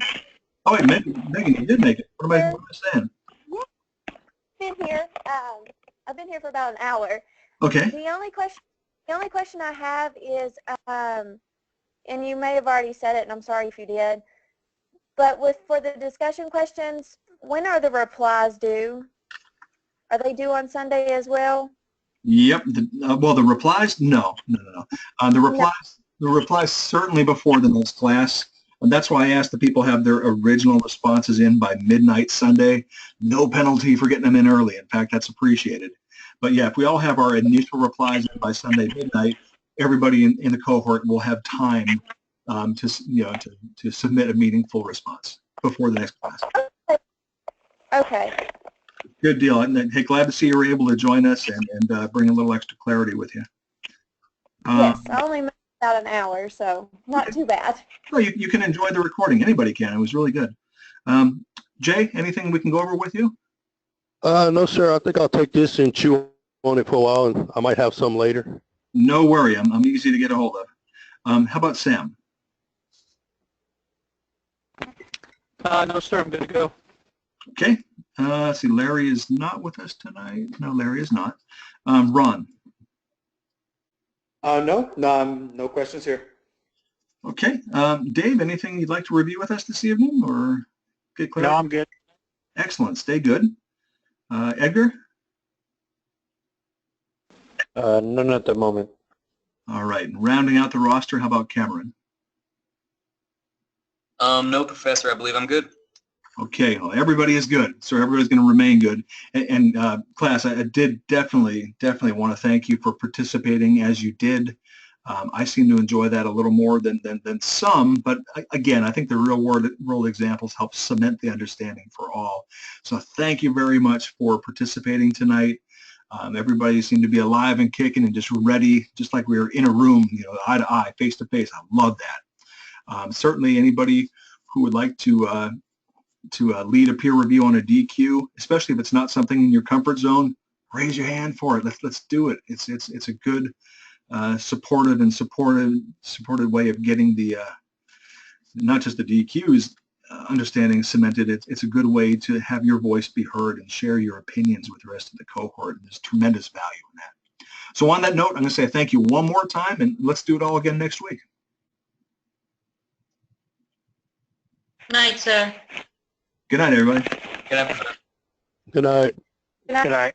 Oh wait, Megan, you did make it. What am I saying? Been here. I've been here for about an hour. Okay. The only question I have is, and you may have already said it, and I'm sorry if you did, but for the discussion questions, when are the replies due? Are they due on Sunday as well? Yep. Well, the replies, no. The replies certainly before the next class. And that's why I asked the people have their original responses in by midnight Sunday. No penalty for getting them in early. In fact, that's appreciated. But yeah, if we all have our initial replies in by Sunday midnight, everybody in the cohort will have time to submit a meaningful response before the next class. Okay. Good deal. And hey, glad to see you were able to join us and bring a little extra clarity with you. Yes, I only missed about an hour, so not too bad. Well, you can enjoy the recording. Anybody can. It was really good. Jay, anything we can go over with you? No, sir. I think I'll take this and chew on it for a while, and I might have some later. No worry. I'm easy to get a hold of. How about Sam? No, sir. I'm good to go. Okay. Let's see. Larry is not with us tonight. No, Larry is not. Ron? No questions here. Okay. Dave, anything you'd like to review with us this evening or get clear? No, I'm good. Excellent. Stay good. Edgar? None at the moment. All right. And rounding out the roster, how about Cameron? No, Professor. I believe I'm good. Okay. Well, everybody is good. So everybody's going to remain good. And class, I did definitely want to thank you for participating as you did. I seem to enjoy that a little more than some, but again, I think the real world examples help cement the understanding for all. So thank you very much for participating tonight. Everybody seemed to be alive and kicking and just ready, just like we were in a room, eye to eye, face to face. I love that. Certainly anybody who would like to lead a peer review on a DQ, especially if it's not something in your comfort zone, raise your hand for it. Let's do it. It's a good supportive way of getting the not just the DQs understanding cemented. It's a good way to have your voice be heard and share your opinions with the rest of the cohort. And there's tremendous value in that. So on that note, I'm going to say thank you one more time, and let's do it all again next week. Night, sir. Good night, everybody. Good night. Good night. Good night. Good night.